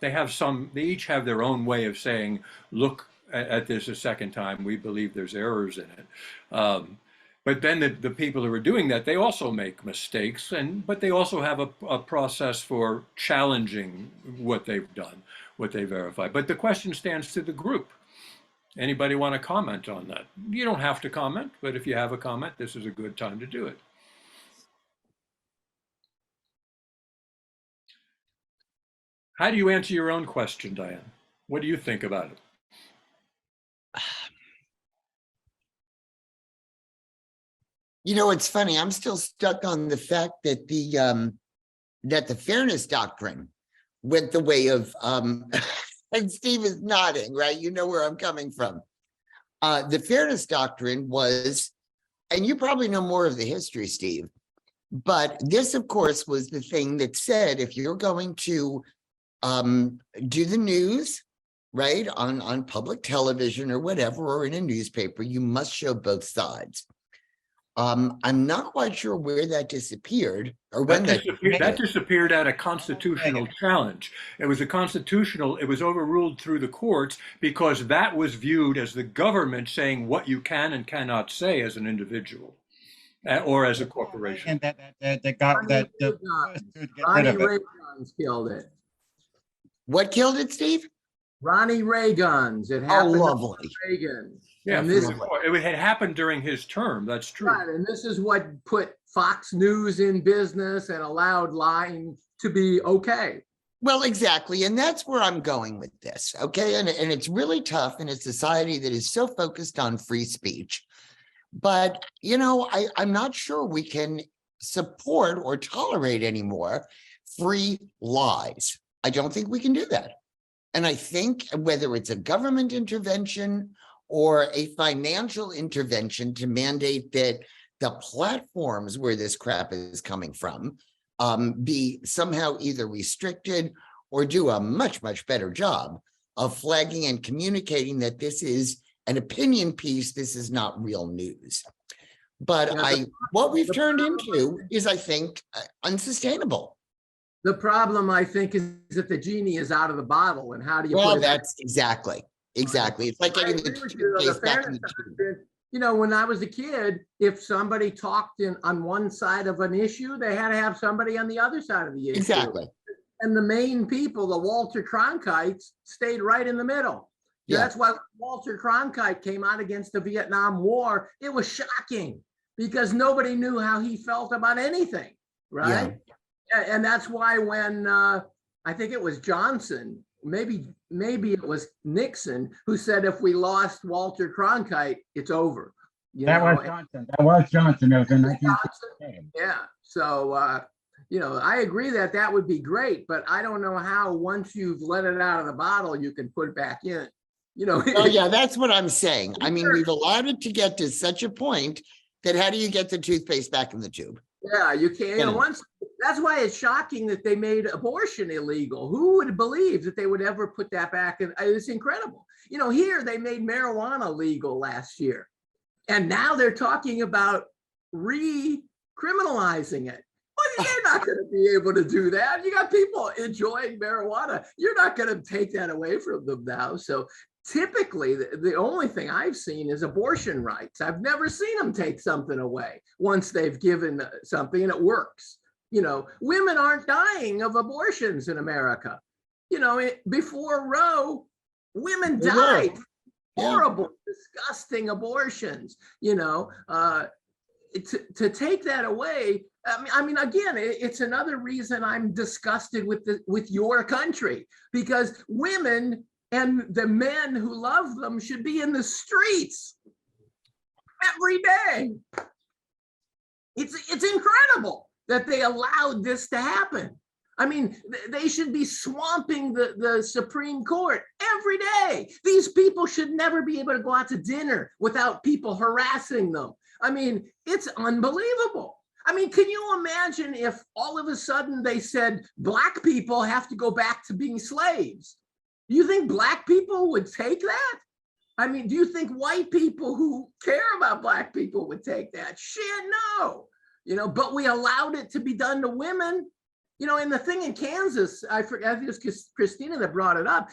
each have their own way of saying, look at this a second time. We believe there's errors in it. But then the people who are doing that, they also make mistakes, but they also have a process for challenging what they've done, what they verify. But the question stands to the group. Anybody want to comment on that? You don't have to comment, but if you have a comment, this is a good time to do it. How do you answer your own question, Diane? What do you think about it? You know, it's funny. I'm still stuck on the fact that the fairness doctrine went the way of and Steve is nodding, right? You know where I'm coming from. The fairness doctrine was, and you probably know more of the history, Steve, but this, of course, was the thing that said if you're going to do the news, right, on public television or whatever, or in a newspaper, you must show both sides. I'm not quite sure where that disappeared or when that disappeared at a constitutional challenge. It was it was overruled through the courts because that was viewed as the government saying what you can and cannot say as an individual or as a corporation. And Ronnie Reagan's killed it. What killed it, Steve? Ronnie Reagan's. It happened. Oh, lovely. Reagan. Yeah, and this it had happened during his term. That's true. Right, and this is what put Fox News in business and allowed lying to be okay. Well, exactly. And that's where I'm going with this. Okay. And it's really tough in a society that is so focused on free speech. But, you know, I'm not sure we can support or tolerate anymore free lies. I don't think we can do that. And I think whether it's a government intervention or a financial intervention to mandate that the platforms where this crap is coming from be somehow either restricted or do a much, much better job of flagging and communicating that this is an opinion piece, this is not real news. But what we've turned into is, I think, unsustainable. The problem, I think, is that the genie is out of the bottle, and how do you Well, put it that's exactly. It's like getting the toothpaste back in the tube. You know, when I was a kid, if somebody talked on one side of an issue, they had to have somebody on the other side of the issue. Exactly. And the main people, the Walter Cronkites, stayed right in the middle. Yeah. That's why Walter Cronkite came out against the Vietnam War. It was shocking because nobody knew how he felt about anything, right? And that's why when I think it was Johnson, maybe it was Nixon, who said if we lost Walter Cronkite, it's over. That was Johnson. That was Johnson. It was in 1916. Yeah. So, I agree that that would be great, but I don't know how once you've let it out of the bottle, you can put it back in. Oh, yeah, that's what I'm saying. I mean, we've allowed it to get to such a point that how do you get the toothpaste back in the tube? Yeah, you can't. That's why it's shocking that they made abortion illegal. Who would believe that they would ever put that back in? It's incredible. Here they made marijuana legal last year, and now they're talking about recriminalizing it. Well, you're not going to be able to do that. You got people enjoying marijuana. You're not going to take that away from them now. So typically, the only thing I've seen is abortion rights. I've never seen them take something away once they've given something and it works. Women aren't dying of abortions in America. Before Roe, women died. Horrible, disgusting abortions. To take that away, I mean, again, it's another reason I'm disgusted with your country, because women and the men who love them should be in the streets every day. It's incredible that they allowed this to happen. I mean, they should be swamping the Supreme Court every day. These people should never be able to go out to dinner without people harassing them. I mean, it's unbelievable. I mean, can you imagine if all of a sudden they said Black people have to go back to being slaves? Do you think Black people would take that? I mean, do you think white people who care about Black people would take that? Shit, no. But we allowed it to be done to women. And the thing in Kansas, I think it was Christina that brought it up.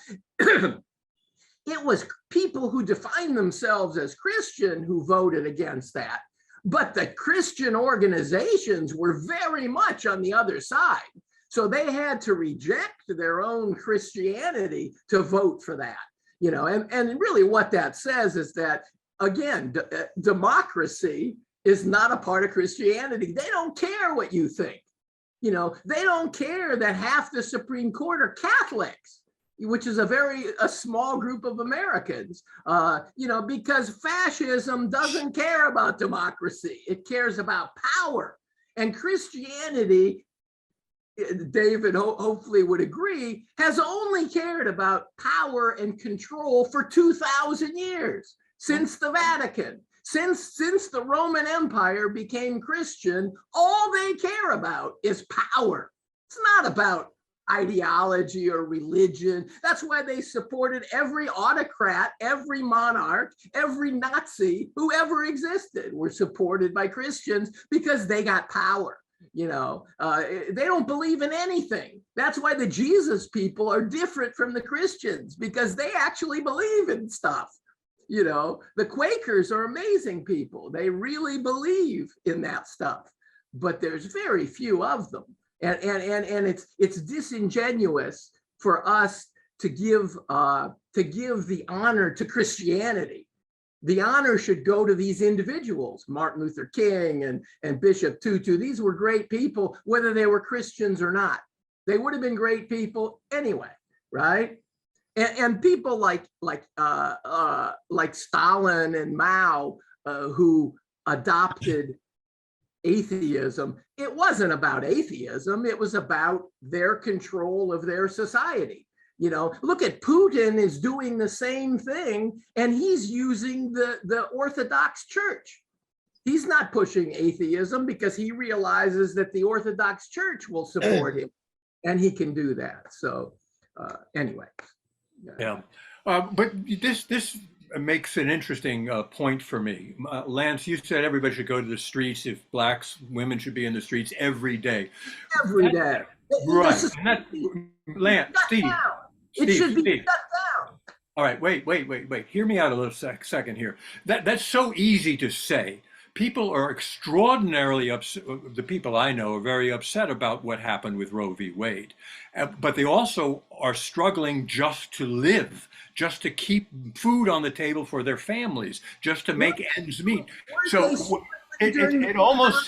It was people who define themselves as Christian who voted against that. But the Christian organizations were very much on the other side. So they had to reject their own Christianity to vote for that. And really what that says is that, again, democracy is not a part of Christianity. They don't care what you think. They don't care that half the Supreme Court are Catholics, which is a small group of Americans, because fascism doesn't care about democracy. It cares about power. And Christianity, David hopefully would agree, has only cared about power and control for 2,000 years, since the Vatican. Since the Roman Empire became Christian, all they care about is power. It's not about ideology or religion. That's why they supported every autocrat, every monarch, every Nazi who ever existed were supported by Christians because they got power. They don't believe in anything. That's why the Jesus people are different from the Christians, because they actually believe in stuff. The Quakers are amazing people. They really believe in that stuff, but there's very few of them. And it's disingenuous for us to give the honor to Christianity. The honor should go to these individuals, Martin Luther King and Bishop Tutu. These were great people, whether they were Christians or not. They would have been great people anyway, right? And people like Stalin and Mao, who adopted atheism, it wasn't about atheism. It was about their control of their society. Look at Putin is doing the same thing, and he's using the Orthodox Church. He's not pushing atheism because he realizes that the Orthodox Church will support him, and he can do that. So anyway. Yeah, but this makes an interesting point for me. Lance, you said everybody should go to the streets. If women should be in the streets every day. Every day. Right. Lance, Steve. It should be shut down. All right, wait. Hear me out a little second here. That's so easy to say. people are extraordinarily upset. The people I know are very upset about what happened with Roe v. Wade, but they also are struggling just to live, just to keep food on the table for their families, just to make ends meet. So it almost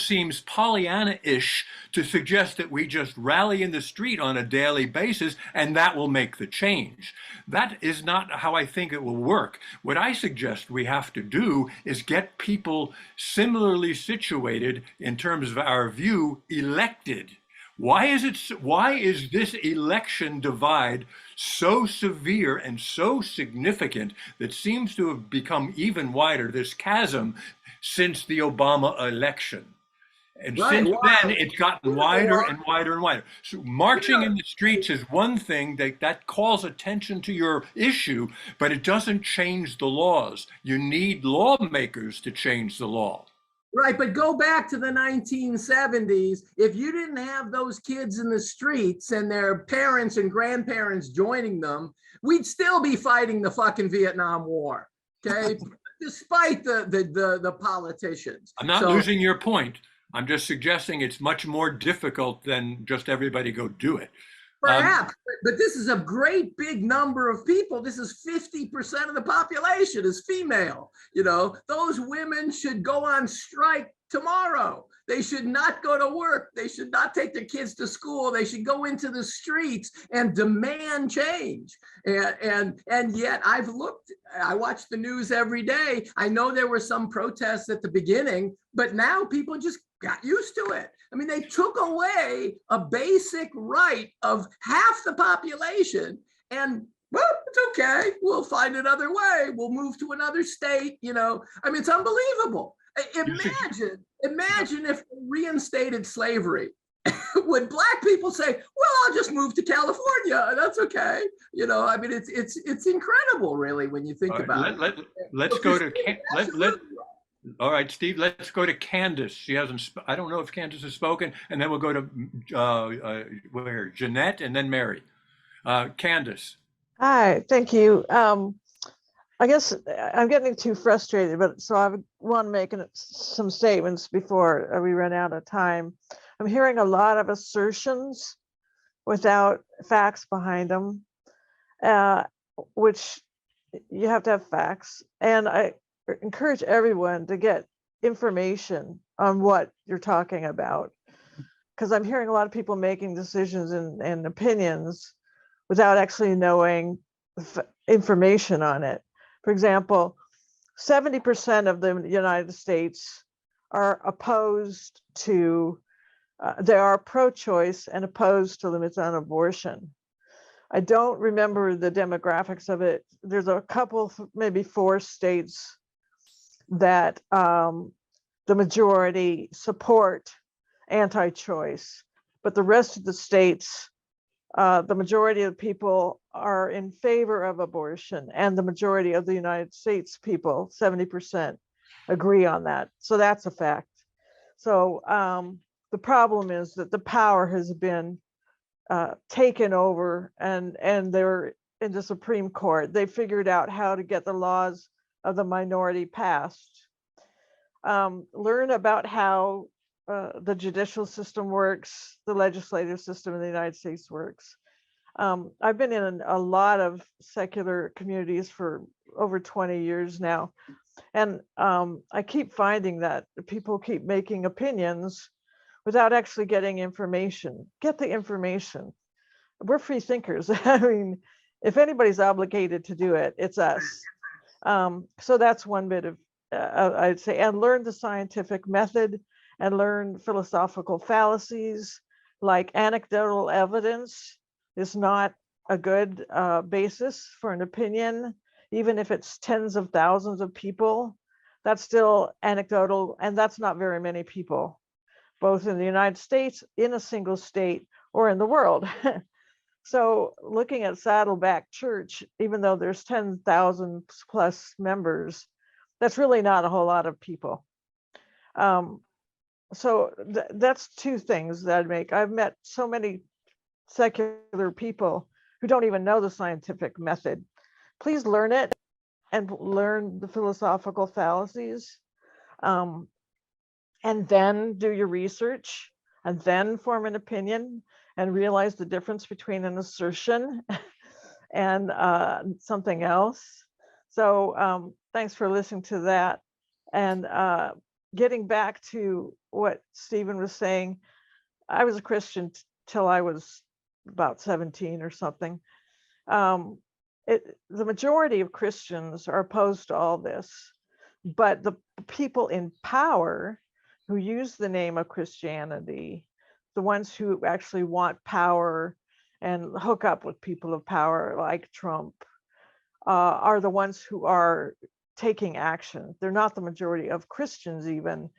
seems Pollyanna-ish to suggest that we just rally in the street on a daily basis and that will make the change. That is not how I think it will work. What I suggest we have to do is get people similarly situated in terms of our view elected. Why is this election divide so severe and so significant that seems to have become even wider, this chasm, since the Obama election? And since then, it's gotten wider and wider and wider. So marching in the streets is one thing that calls attention to your issue, but it doesn't change the laws. You need lawmakers to change the law. Right, but go back to the 1970s. If you didn't have those kids in the streets and their parents and grandparents joining them, we'd still be fighting the fucking Vietnam War, okay? Despite the politicians. I'm not losing your point. I'm just suggesting it's much more difficult than just everybody go do it. Perhaps, but this is a great big number of people. This is 50% of the population is female. You know, those women should go on strike tomorrow. They should not go to work. They should not take their kids to school. They should go into the streets and demand change. And yet I've looked, I watch the news every day. I know there were some protests at the beginning, but now people just got used to it. I mean, they took away a basic right of half the population and, well, it's okay. We'll find another way. We'll move to another state, you know. I mean, it's unbelievable. Imagine if they reinstated slavery. Would Black people say, well, I'll just move to California. That's okay. You know, I mean, it's incredible, really, when you think about it. Let's go to, all right, Steve, let's go to Candace. She hasn't, I don't know if Candace has spoken, and then we'll go to Jeanette and then Mary. Candace. Hi, thank you. I guess I'm getting too frustrated, but so I want to make some statements before we run out of time. I'm hearing a lot of assertions without facts behind them, which you have to have facts. And I encourage everyone to get information on what you're talking about, because I'm hearing a lot of people making decisions and opinions without actually knowing information on it. For example, 70% of the United States are opposed to, they are pro-choice and opposed to limits on abortion. I don't remember the demographics of it. There's a couple, maybe 4 states that the majority support anti-choice, but the rest of the states, the majority of people are in favor of abortion, and the majority of the United States people, 70%, agree on that. So that's a fact. So the problem is that the power has been taken over, and they're in the Supreme Court. They figured out how to get the laws of the minority passed. Learn about how the judicial system works, the legislative system in the United States works. I've been in a lot of secular communities for over 20 years now. And I keep finding that people keep making opinions without actually getting information. Get the information. We're free thinkers. I mean, if anybody's obligated to do it, it's us. So that's one bit of, I'd say, and learn the scientific method and learn philosophical fallacies, like anecdotal evidence is not a good basis for an opinion, even if it's tens of thousands of people. That's still anecdotal, and that's not very many people, both in the United States, in a single state, or in the world. So looking at Saddleback Church, even though there's 10,000 plus members, that's really not a whole lot of people. So that's 2 things that I'd make. I've met so many secular people who don't even know the scientific method. Please learn it and learn the philosophical fallacies. And then do your research and then form an opinion and realize the difference between an assertion and something else. So thanks for listening to that. And getting back to what Stephen was saying, I was a Christian till I was about 17 or something. The majority of Christians are opposed to all this, but the people in power who use the name of Christianity, the ones who actually want power and hook up with people of power like Trump, are the ones who are taking action. They're not the majority of Christians even,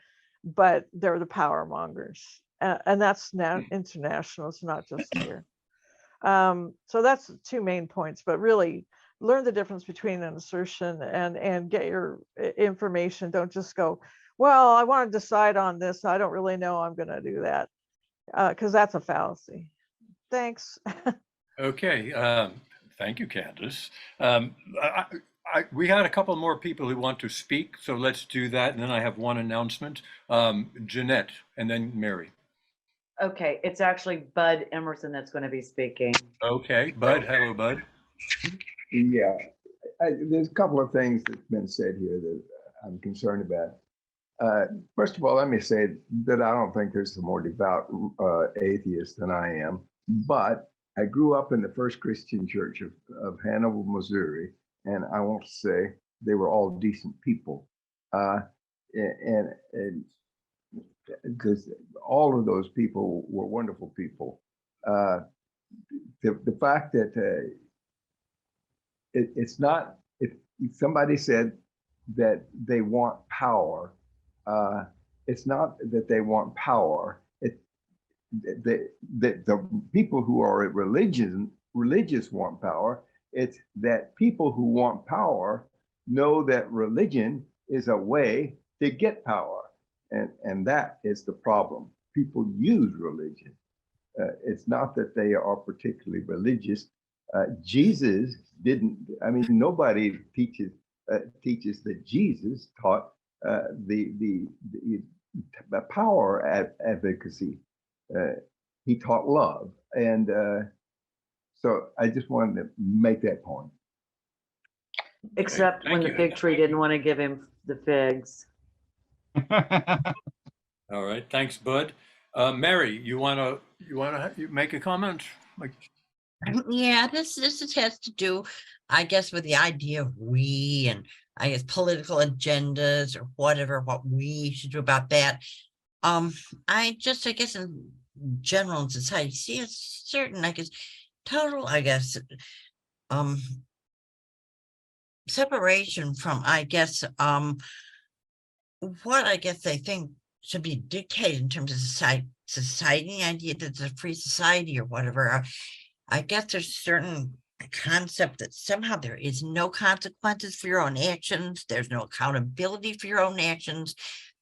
but they're the power mongers. And that's now international, it's not just here. So that's 2 main points, but really learn the difference between an assertion and get your information. Don't just go, well, I want to decide on this. I don't really know I'm going to do that, because that's a fallacy. Thanks. Okay, thank you, Candace. We had a couple more people who want to speak, so let's do that. And then I have one announcement. Jeanette, and then Mary. Okay, it's actually Bud Emerson that's going to be speaking. Okay, Bud. Hello, Bud. Yeah, there's a couple of things that's been said here that I'm concerned about. First of all, let me say that I don't think there's a more devout atheist than I am, but I grew up in the First Christian Church of Hannibal, Missouri, and I want to say they were all decent people. And because all of those people were wonderful people. The fact that it's not, if somebody said that they want power, it's not that they want power. The people who are religious want power. It's that people who want power know that religion is a way to get power. And that is the problem. People use religion. It's not that they are particularly religious. Jesus didn't, I mean, nobody teaches that Jesus taught the power advocacy. He taught love. And so I just wanted to make that point. Except when the fig tree didn't want to give him the figs. All right, thanks, Bud. Mary, you wanna make a comment? Yeah, this has to do, I guess, with the idea of we and I guess political agendas or whatever, what we should do about that. I guess in general in society see a certain, I guess, total, I guess, separation from, I guess, what I guess they think should be dictated in terms of society, the idea that it's a free society or whatever. I guess there's certain concept that somehow there is no consequences for your own actions. There's no accountability for your own actions.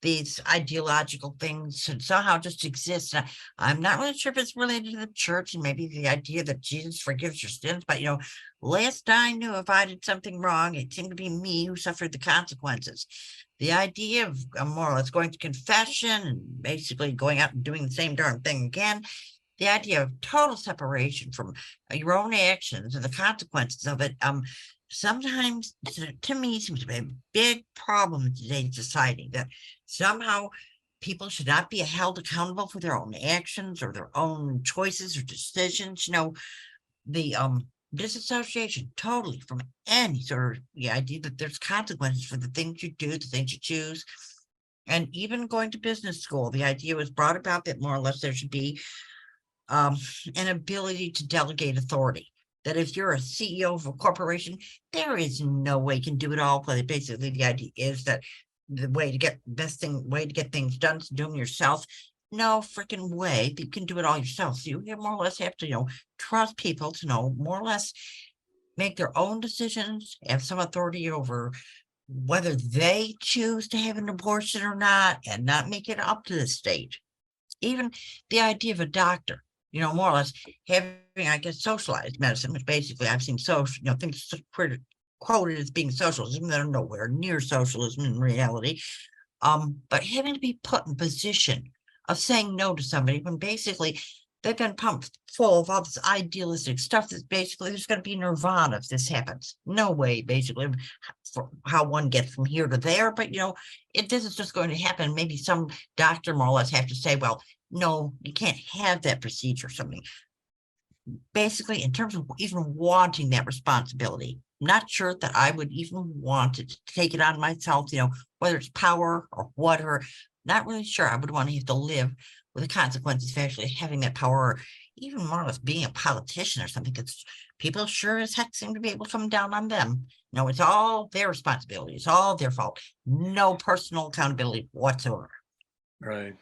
These ideological things should somehow just exist. I'm not really sure if it's related to the church and maybe the idea that Jesus forgives your sins, but last I knew, if I did something wrong, it seemed to be me who suffered the consequences. The idea of more or less going to confession and basically going out and doing the same darn thing again, the idea of total separation from your own actions and the consequences of it, sometimes to me seems to be a big problem in today's society, that somehow people should not be held accountable for their own actions or their own choices or decisions. The disassociation totally from any sort of the idea that there's consequences for the things you do, the things you choose. And even going to business school, the idea was brought about that more or less there should be an ability to delegate authority. That if you're a CEO of a corporation, there is no way you can do it all. But basically, the idea is that the way to get way to get things done is to do them yourself. No freaking way that you can do it all yourself. So you more or less have to, trust people to more or less make their own decisions, have some authority over whether they choose to have an abortion or not, and not make it up to the state. Even the idea of a doctor, more or less having, I guess, socialized medicine, which basically I've seen things quoted as being socialism that are nowhere near socialism in reality. But having to be put in position of saying no to somebody when basically they've been pumped full of all this idealistic stuff that's basically there's going to be nirvana if this happens. No way, basically, for how one gets from here to there. But this is just going to happen. Maybe some doctor more or less have to say, well, no, you can't have that procedure or something. Basically, in terms of even wanting that responsibility, I'm not sure that I would even want to take it on myself, whether it's power or whatever. Not really sure I would want to have to live with the consequences of actually having that power, or even more or less being a politician or something, because people sure as heck seem to be able to come down on them. It's all their responsibility. It's all their fault. No personal accountability whatsoever. Right.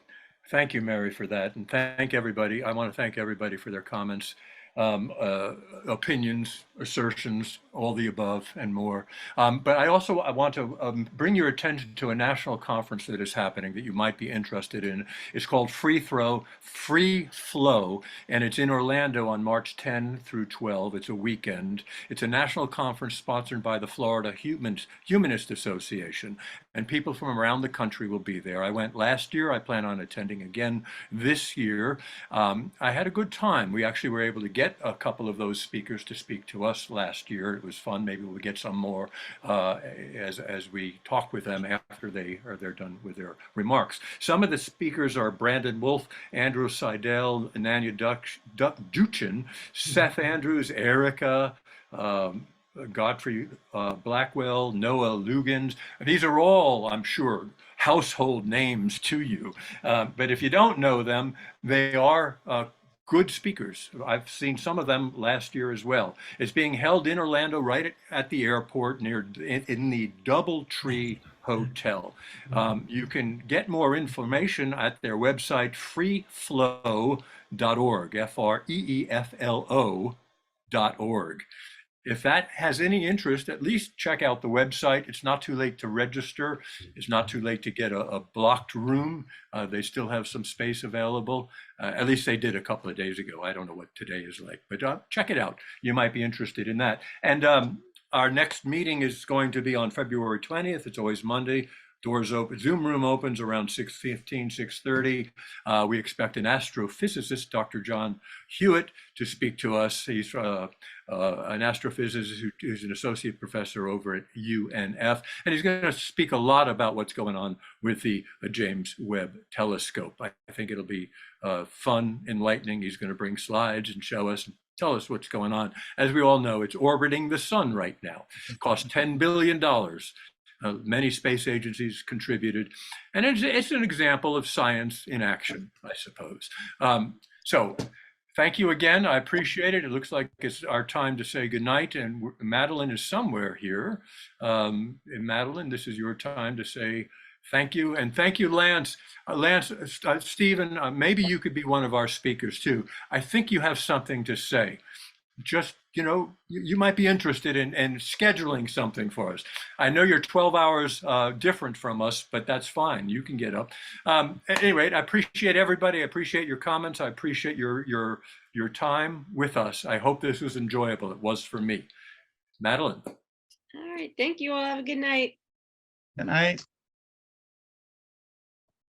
Thank you, Mary, for that. And thank everybody. I want to thank everybody for their comments, opinions, assertions, all the above and more. But I want to bring your attention to a national conference that is happening that you might be interested in. It's called Free Flow, and it's in Orlando on March 10 through 12. It's a weekend. It's a national conference sponsored by the Florida Humanist Association, and people from around the country will be there. I went last year. I plan on attending again this year. I had a good time. We actually were able to get a couple of those speakers to speak to us last year. It was fun. Maybe we'll get some more as we talk with them after they're done with their remarks. Some of the speakers are Brandon Wolf, Andrew Seidel, Ananya Duchin, Seth Andrews, Erica, Godfrey Blackwell, Noah Lugans. These are all, I'm sure, household names to you. But if you don't know them, they are good speakers. I've seen some of them last year as well. It's being held in Orlando, right at the airport in the Doubletree Hotel. You can get more information at their website, freeflow.org, freeflo.org. If that has any interest, at least check out the website. It's not too late to register. It's not too late to get a blocked room. They still have some space available. At least they did a couple of days ago. I don't know what today is like, but check it out. You might be interested in that. And our next meeting is going to be on February 20th. It's always Monday. Doors open, Zoom room opens around 6:15, 6:30. We expect an astrophysicist, Dr. John Hewitt, to speak to us. He's an astrophysicist who's an associate professor over at UNF, and he's going to speak a lot about what's going on with the James Webb Telescope. I think it'll be fun, enlightening. He's going to bring slides and show us, tell us what's going on. As we all know, it's orbiting the sun right now. It cost $10 billion. Many space agencies contributed, and it's an example of science in action, I suppose. So thank you again. I appreciate it. It looks like it's our time to say goodnight, and Madeline is somewhere here. Madeline, this is your time to say thank you, and thank you, Lance. Stephen, maybe you could be one of our speakers too. I think you have something to say. Just, you might be interested in scheduling something for us. I know you're 12 hours different from us, but that's fine. You can get up. At any rate, I appreciate everybody. I appreciate your comments. I appreciate your time with us. I hope this was enjoyable. It was for me. Madeline. All right. Thank you all. Have a good night. Good night.